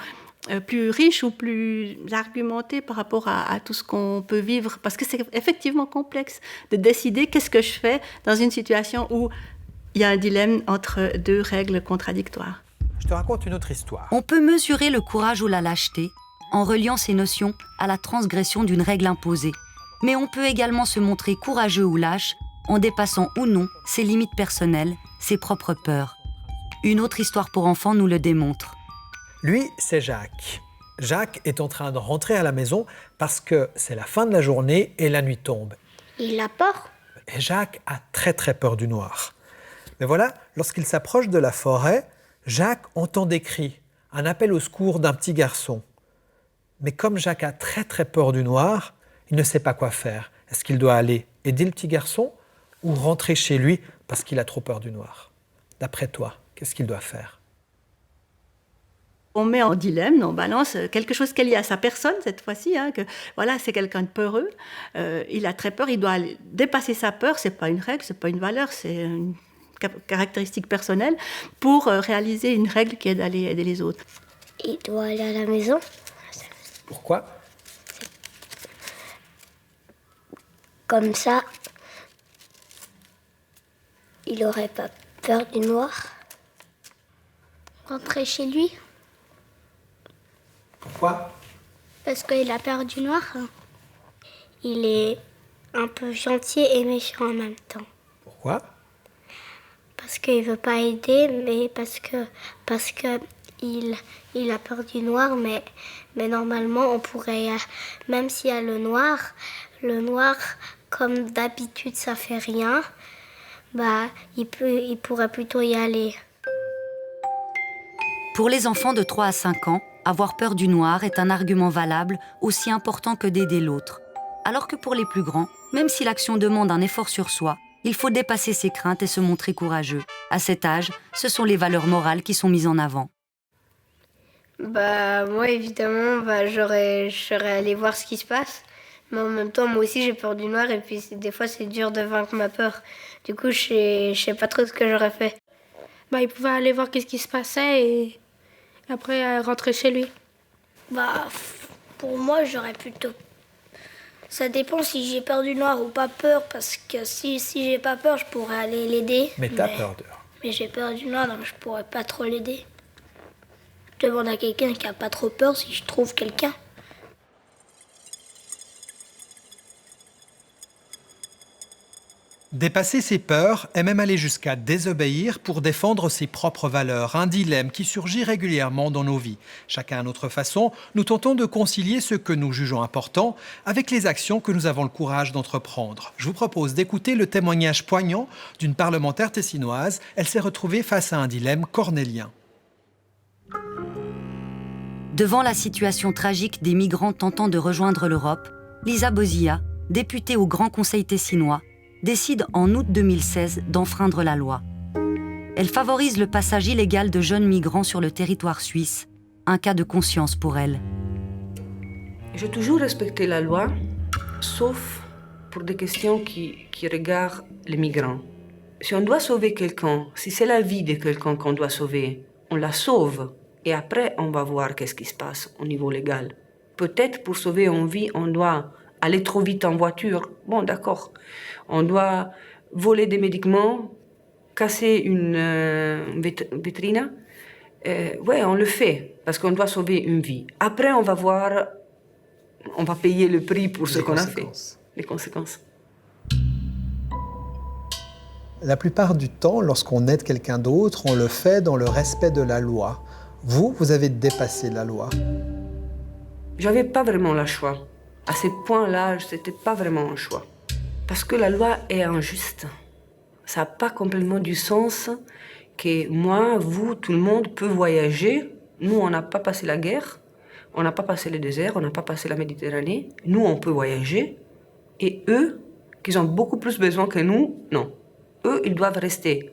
plus riches ou plus argumentées par rapport à tout ce qu'on peut vivre. Parce que c'est effectivement complexe de décider qu'est-ce que je fais dans une situation où il y a un dilemme entre deux règles contradictoires. Je te raconte une autre histoire. On peut mesurer le courage ou la lâcheté en reliant ces notions à la transgression d'une règle imposée. Mais on peut également se montrer courageux ou lâche en dépassant ou non ses limites personnelles, ses propres peurs. Une autre histoire pour enfants nous le démontre. Lui, c'est Jacques. Jacques est en train de rentrer à la maison parce que c'est la fin de la journée et la nuit tombe. Il a peur. Et Jacques a très très peur du noir. Mais voilà, lorsqu'il s'approche de la forêt, Jacques entend des cris, un appel au secours d'un petit garçon. Mais comme Jacques a très très peur du noir, il ne sait pas quoi faire. Est-ce qu'il doit aller aider le petit garçon ou rentrer chez lui parce qu'il a trop peur du noir? D'après toi, qu'est-ce qu'il doit faire? On met en dilemme, on balance quelque chose qui est lié à sa personne cette fois-ci, que voilà, c'est quelqu'un de peureux, il a très peur, il doit dépasser sa peur, c'est pas une règle, c'est pas une valeur, c'est une caractéristique personnelle pour réaliser une règle qui est d'aller aider les autres. Il doit aller à la maison. Pourquoi? Comme ça, il n'aurait pas peur du noir. Rentrer chez lui. Pourquoi? Parce qu'il a peur du noir. Il est un peu gentil et méchant en même temps. Pourquoi? Parce qu'il veut pas aider, mais parce que il a peur du noir, mais normalement on pourrait, même s'il y a le noir, comme d'habitude ça fait rien, il pourrait plutôt y aller. Pour les enfants de 3 à 5 ans, avoir peur du noir est un argument valable, aussi important que d'aider l'autre. Alors que pour les plus grands, même si l'action demande un effort sur soi, il faut dépasser ses craintes et se montrer courageux. À cet âge, ce sont les valeurs morales qui sont mises en avant. Moi, évidemment, j'aurais allé voir ce qui se passe. Mais en même temps, moi aussi, j'ai peur du noir et puis des fois, c'est dur de vaincre ma peur. Du coup, je sais pas trop ce que j'aurais fait. Il pouvait aller voir qu'est-ce qui se passait et après rentrer chez lui. Pour moi, j'aurais plutôt... Ça dépend si j'ai peur du noir ou pas peur, parce que si j'ai pas peur, je pourrais aller l'aider. Mais t'as peur dehors. Mais j'ai peur du noir, donc je pourrais pas trop l'aider. Je demande à quelqu'un qui a pas trop peur si je trouve quelqu'un. Dépasser ses peurs et même aller jusqu'à désobéir pour défendre ses propres valeurs, un dilemme qui surgit régulièrement dans nos vies. Chacun à notre façon, nous tentons de concilier ce que nous jugeons important avec les actions que nous avons le courage d'entreprendre. Je vous propose d'écouter le témoignage poignant d'une parlementaire tessinoise. Elle s'est retrouvée face à un dilemme cornélien. Devant la situation tragique des migrants tentant de rejoindre l'Europe, Lisa Bozia, députée au Grand Conseil tessinois, décide en août 2016 d'enfreindre la loi. Elle favorise le passage illégal de jeunes migrants sur le territoire suisse, un cas de conscience pour elle. J'ai toujours respecté la loi, sauf pour des questions qui regardent les migrants. Si on doit sauver quelqu'un, si c'est la vie de quelqu'un qu'on doit sauver, on la sauve et après on va voir qu'est-ce qui se passe au niveau légal. Peut-être pour sauver une vie, on doit aller trop vite en voiture, bon d'accord. On doit voler des médicaments, casser une vitrine. On le fait parce qu'on doit sauver une vie. Après, on va voir, on va payer le prix pour ce qu'on a fait. Les conséquences. La plupart du temps, lorsqu'on aide quelqu'un d'autre, on le fait dans le respect de la loi. Vous avez dépassé la loi. J'avais pas vraiment le choix. À ce point-là, c'était pas vraiment un choix. Parce que la loi est injuste. Ça n'a pas complètement du sens que moi, vous, tout le monde peut voyager. Nous, on n'a pas passé la guerre, on n'a pas passé le désert, on n'a pas passé la Méditerranée. Nous, on peut voyager. Et eux, qui ont beaucoup plus besoin que nous, non. Eux, ils doivent rester.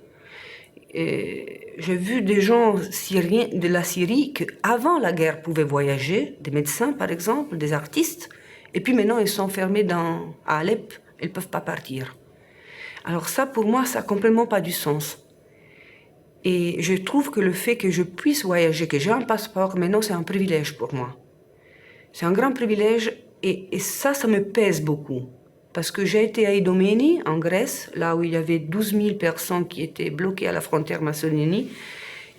J'ai vu des gens syriens de la Syrie qui, avant la guerre, pouvaient voyager, des médecins par exemple, des artistes, et puis maintenant ils sont fermés à Alep, ils ne peuvent pas partir. Alors ça, pour moi, ça n'a complètement pas du sens. Et je trouve que le fait que je puisse voyager, que j'ai un passeport, maintenant c'est un privilège pour moi. C'est un grand privilège et ça me pèse beaucoup. Parce que j'ai été à Idomeni, en Grèce, là où il y avait 12 000 personnes qui étaient bloquées à la frontière Macédonie,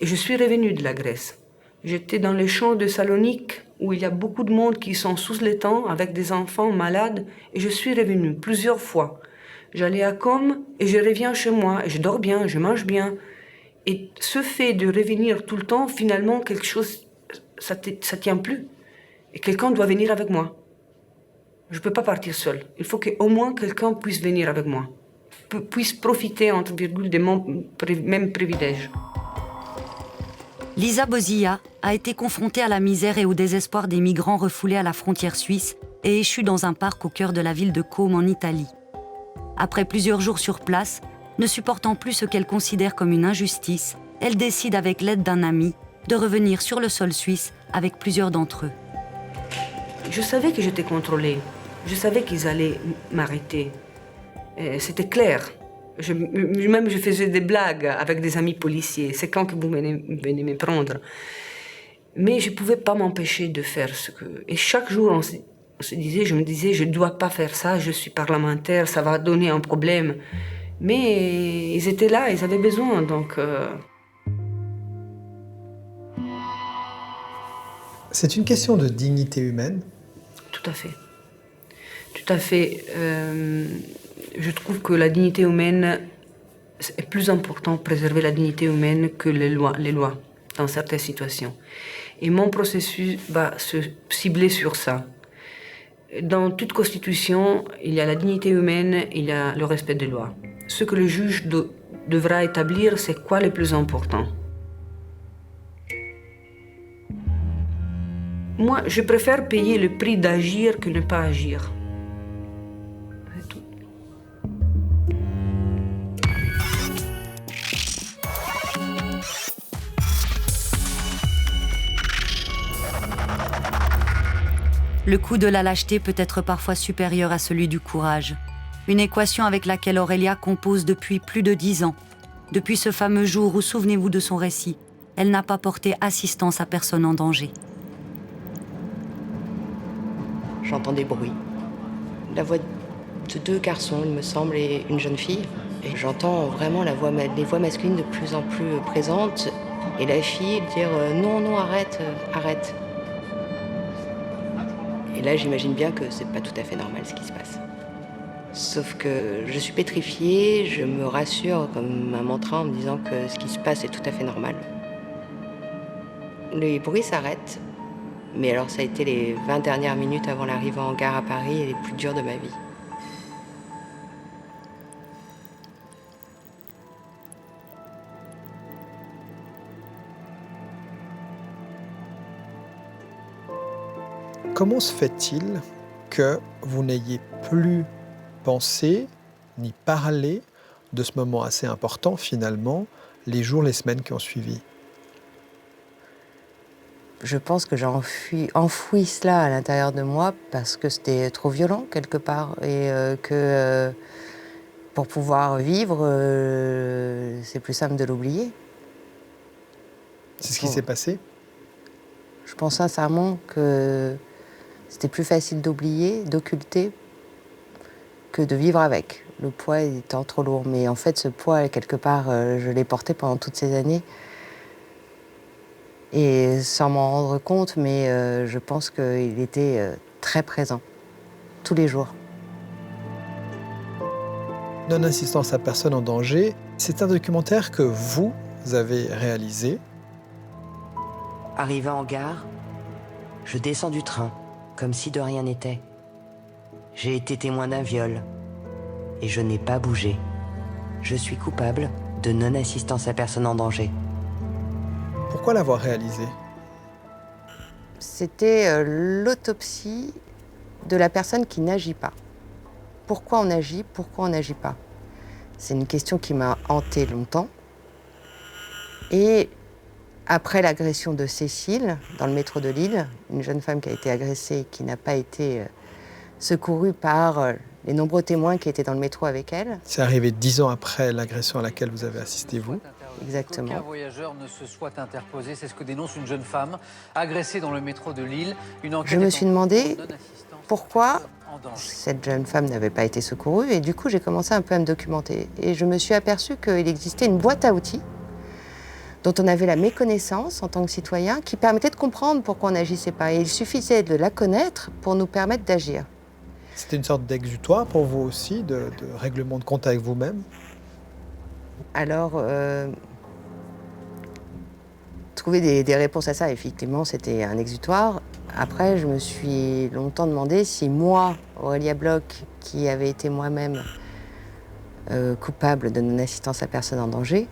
et je suis revenue de la Grèce. J'étais dans les champs de Salonique, où il y a beaucoup de monde qui sont sous les temps, avec des enfants malades, et je suis revenue plusieurs fois. J'allais à Com, et je reviens chez moi, et je dors bien, je mange bien. Et ce fait de revenir tout le temps, finalement, quelque chose, ça tient plus. Et quelqu'un doit venir avec moi. Je ne peux pas partir seule. Il faut qu'au moins quelqu'un puisse venir avec moi, puisse profiter, entre virgules, de mon même privilège. Lisa Bozia a été confrontée à la misère et au désespoir des migrants refoulés à la frontière suisse et échue dans un parc au cœur de la ville de Côme en Italie. Après plusieurs jours sur place, ne supportant plus ce qu'elle considère comme une injustice, elle décide avec l'aide d'un ami de revenir sur le sol suisse avec plusieurs d'entre eux. Je savais que j'étais contrôlée. Je savais qu'ils allaient m'arrêter. C'était clair. Même je faisais des blagues avec des amis policiers. C'est quand que vous venez me prendre. Mais je ne pouvais pas m'empêcher de faire ce que... Et chaque jour, je me disais, je ne dois pas faire ça, je suis parlementaire, ça va donner un problème. Mais ils étaient là, ils avaient besoin, donc... C'est une question de dignité humaine. Tout à fait. Tout à fait. Je trouve que la dignité humaine, est plus important préserver la dignité humaine que les lois dans certaines situations. Et mon processus va se cibler sur ça. Dans toute constitution, il y a la dignité humaine, il y a le respect des lois. Ce que le juge devra établir, c'est quoi le plus important. Moi, je préfère payer le prix d'agir que ne pas agir. C'est tout. Le coût de la lâcheté peut être parfois supérieur à celui du courage. Une équation avec laquelle Aurélia compose depuis plus de 10 ans. Depuis ce fameux jour où, souvenez-vous de son récit, elle n'a pas porté assistance à personne en danger. J'entends des bruits. La voix de 2 garçons, il me semble, et une jeune fille. Et j'entends vraiment les voix masculines de plus en plus présentes. Et la fille dire non, non, arrête, arrête. Et là, j'imagine bien que c'est pas tout à fait normal ce qui se passe. Sauf que je suis pétrifiée, je me rassure comme un mantra en me disant que ce qui se passe est tout à fait normal. Les bruits s'arrêtent. Mais alors ça a été les 20 dernières minutes avant l'arrivée en gare à Paris et les plus dures de ma vie. Comment se fait-il que vous n'ayez plus pensé ni parlé de ce moment assez important finalement, les jours, les semaines qui ont suivi ? Je pense que j'ai enfoui cela à l'intérieur de moi parce que c'était trop violent quelque part et que pour pouvoir vivre, c'est plus simple de l'oublier. C'est ce qui s'est passé ? Je pense sincèrement que c'était plus facile d'oublier, d'occulter, que de vivre avec. Le poids étant trop lourd. Mais en fait, ce poids, quelque part, je l'ai porté pendant toutes ces années. Et sans m'en rendre compte, mais je pense qu'il était très présent, tous les jours. Non-assistance à personne en danger, c'est un documentaire que vous avez réalisé. Arrivé en gare, je descends du train, comme si de rien n'était. J'ai été témoin d'un viol, et je n'ai pas bougé. Je suis coupable de non-assistance à personne en danger. Pourquoi l'avoir réalisé ? C'était l'autopsie de la personne qui n'agit pas. Pourquoi on agit, pourquoi on n'agit pas ? C'est une question qui m'a hantée longtemps. Et après l'agression de Cécile, dans le métro de Lille, une jeune femme qui a été agressée et qui n'a pas été secourue par les nombreux témoins qui étaient dans le métro avec elle. C'est arrivé 10 ans après l'agression à laquelle vous avez assisté, vous ? Exactement. Aucun voyageur ne se soit interposé, c'est ce que dénonce une jeune femme agressée dans le métro de Lille. Une enquête je me suis demandé pourquoi cette jeune femme n'avait pas été secourue et du coup j'ai commencé un peu à me documenter. Et je me suis aperçue qu'il existait une boîte à outils dont on avait la méconnaissance en tant que citoyen qui permettait de comprendre pourquoi on n'agissait pas. Et il suffisait de la connaître pour nous permettre d'agir. C'était une sorte d'exutoire pour vous aussi, de règlement de compte avec vous-même ? Alors, trouver des réponses à ça, effectivement, c'était un exutoire. Après, je me suis longtemps demandé si moi, Aurélia Bloch, qui avait été moi-même coupable de non-assistance à personne en danger,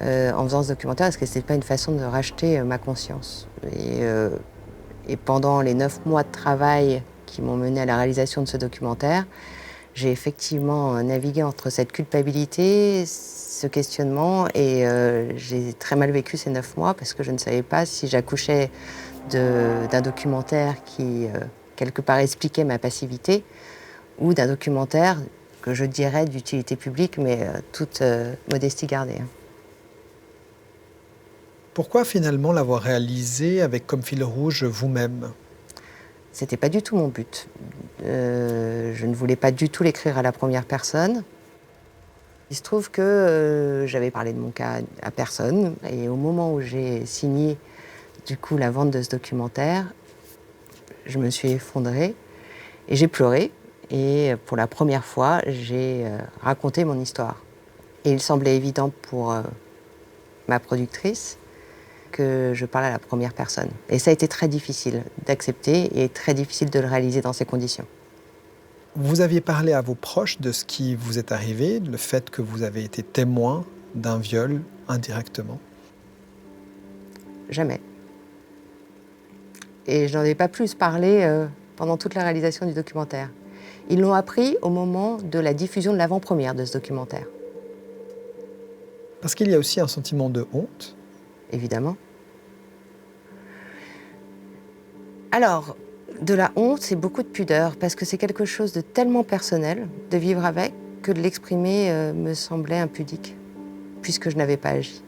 en faisant ce documentaire, est-ce que ce n'était pas une façon de racheter ma conscience ? Et pendant les 9 mois de travail qui m'ont mené à la réalisation de ce documentaire, j'ai effectivement navigué entre cette culpabilité, ce questionnement et j'ai très mal vécu ces 9 mois parce que je ne savais pas si j'accouchais d'un documentaire qui, quelque part, expliquait ma passivité ou d'un documentaire que je dirais d'utilité publique, mais toute modestie gardée. Pourquoi finalement l'avoir réalisé avec comme fil rouge vous-même ? C'était pas du tout mon but. Je ne voulais pas du tout l'écrire à la première personne. Il se trouve que j'avais parlé de mon cas à personne et au moment où j'ai signé du coup la vente de ce documentaire, je me suis effondrée et j'ai pleuré. Et pour la première fois, j'ai raconté mon histoire. Et il semblait évident pour ma productrice que je parle à la première personne. Et ça a été très difficile d'accepter et très difficile de le réaliser dans ces conditions. Vous aviez parlé à vos proches de ce qui vous est arrivé, le fait que vous avez été témoin d'un viol indirectement ? Jamais. Et je n'en ai pas plus parlé pendant toute la réalisation du documentaire. Ils l'ont appris au moment de la diffusion de l'avant-première de ce documentaire. Parce qu'il y a aussi un sentiment de honte ? Évidemment. Alors, de la honte, c'est beaucoup de pudeur, parce que c'est quelque chose de tellement personnel de vivre avec que de l'exprimer me semblait impudique, puisque je n'avais pas agi.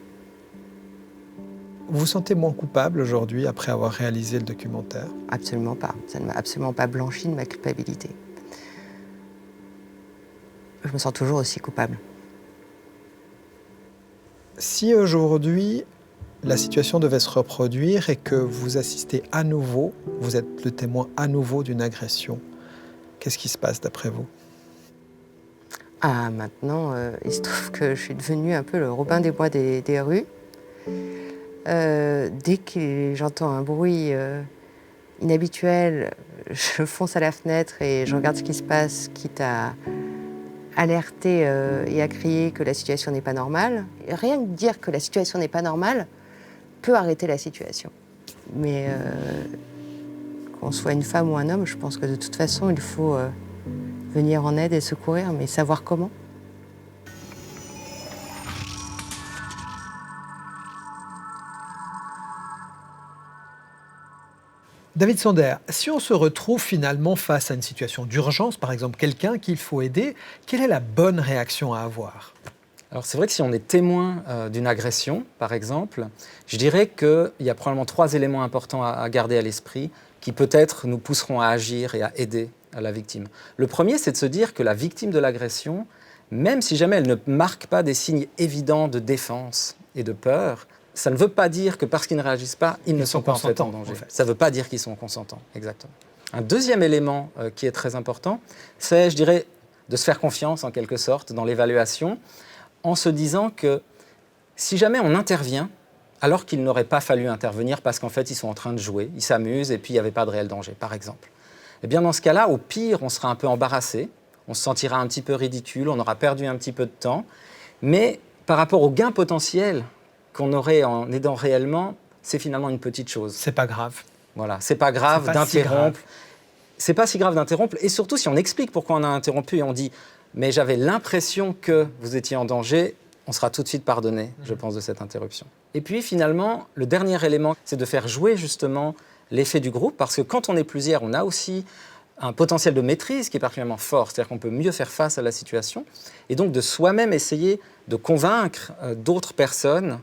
Vous vous sentez moins coupable aujourd'hui après avoir réalisé le documentaire ? Absolument pas. Ça ne m'a absolument pas blanchi de ma culpabilité. Je me sens toujours aussi coupable. Si aujourd'hui, la situation devait se reproduire et que vous assistez à nouveau, vous êtes le témoin à nouveau d'une agression, qu'est-ce qui se passe d'après vous ? Ah, maintenant, il se trouve que je suis devenue un peu le Robin des Bois des rues. Dès que j'entends un bruit inhabituel, je fonce à la fenêtre et je regarde ce qui se passe, quitte à alerter et à crier que la situation n'est pas normale. Et rien que dire que la situation n'est pas normale peut arrêter la situation. Mais qu'on soit une femme ou un homme, je pense que de toute façon, il faut venir en aide et secourir, mais savoir comment. David Sander, si on se retrouve finalement face à une situation d'urgence, par exemple quelqu'un qu'il faut aider, quelle est la bonne réaction à avoir ? Alors c'est vrai que si on est témoin d'une agression, par exemple, je dirais qu'il y a probablement 3 éléments importants à garder à l'esprit qui peut-être nous pousseront à agir et à aider la victime. Le premier, c'est de se dire que la victime de l'agression, même si jamais elle ne marque pas des signes évidents de défense et de peur, ça ne veut pas dire que parce qu'ils ne réagissent pas, ils ne sont pas en fait en danger. Ça ne veut pas dire qu'ils sont consentants, exactement. Un deuxième élément qui est très important, c'est, je dirais, de se faire confiance en quelque sorte dans l'évaluation, en se disant que si jamais on intervient, alors qu'il n'aurait pas fallu intervenir parce qu'en fait ils sont en train de jouer, ils s'amusent et puis il n'y avait pas de réel danger, par exemple. Eh bien dans ce cas-là, au pire, on sera un peu embarrassé, on se sentira un petit peu ridicule, on aura perdu un petit peu de temps, mais par rapport au gain potentiel qu'on aurait en aidant réellement, c'est finalement une petite chose. C'est pas grave. Voilà, c'est pas grave d'interrompre. C'est pas si grave d'interrompre, et surtout si on explique pourquoi on a interrompu et on dit « mais j'avais l'impression que vous étiez en danger », on sera tout de suite pardonné, je pense, de cette interruption. Et puis finalement, le dernier élément, c'est de faire jouer justement l'effet du groupe, parce que quand on est plusieurs, on a aussi un potentiel de maîtrise qui est particulièrement fort, c'est-à-dire qu'on peut mieux faire face à la situation, et donc de soi-même essayer de convaincre d'autres personnes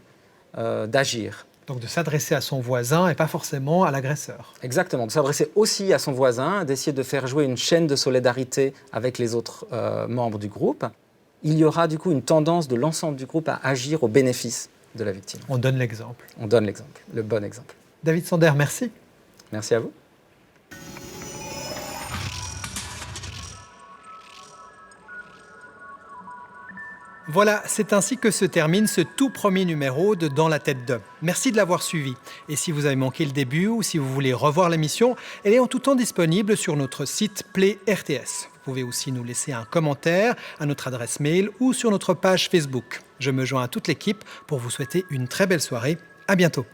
d'agir. Donc de s'adresser à son voisin et pas forcément à l'agresseur. Exactement, de s'adresser aussi à son voisin, d'essayer de faire jouer une chaîne de solidarité avec les autres membres du groupe. Il y aura du coup une tendance de l'ensemble du groupe à agir au bénéfice de la victime. On donne l'exemple. On donne l'exemple, le bon exemple. David Sander, merci. Merci à vous. Voilà, c'est ainsi que se termine ce tout premier numéro de Dans la tête d'homme. Merci de l'avoir suivi. Et si vous avez manqué le début ou si vous voulez revoir l'émission, elle est en tout temps disponible sur notre site Play RTS. Vous pouvez aussi nous laisser un commentaire à notre adresse mail ou sur notre page Facebook. Je me joins à toute l'équipe pour vous souhaiter une très belle soirée. À bientôt.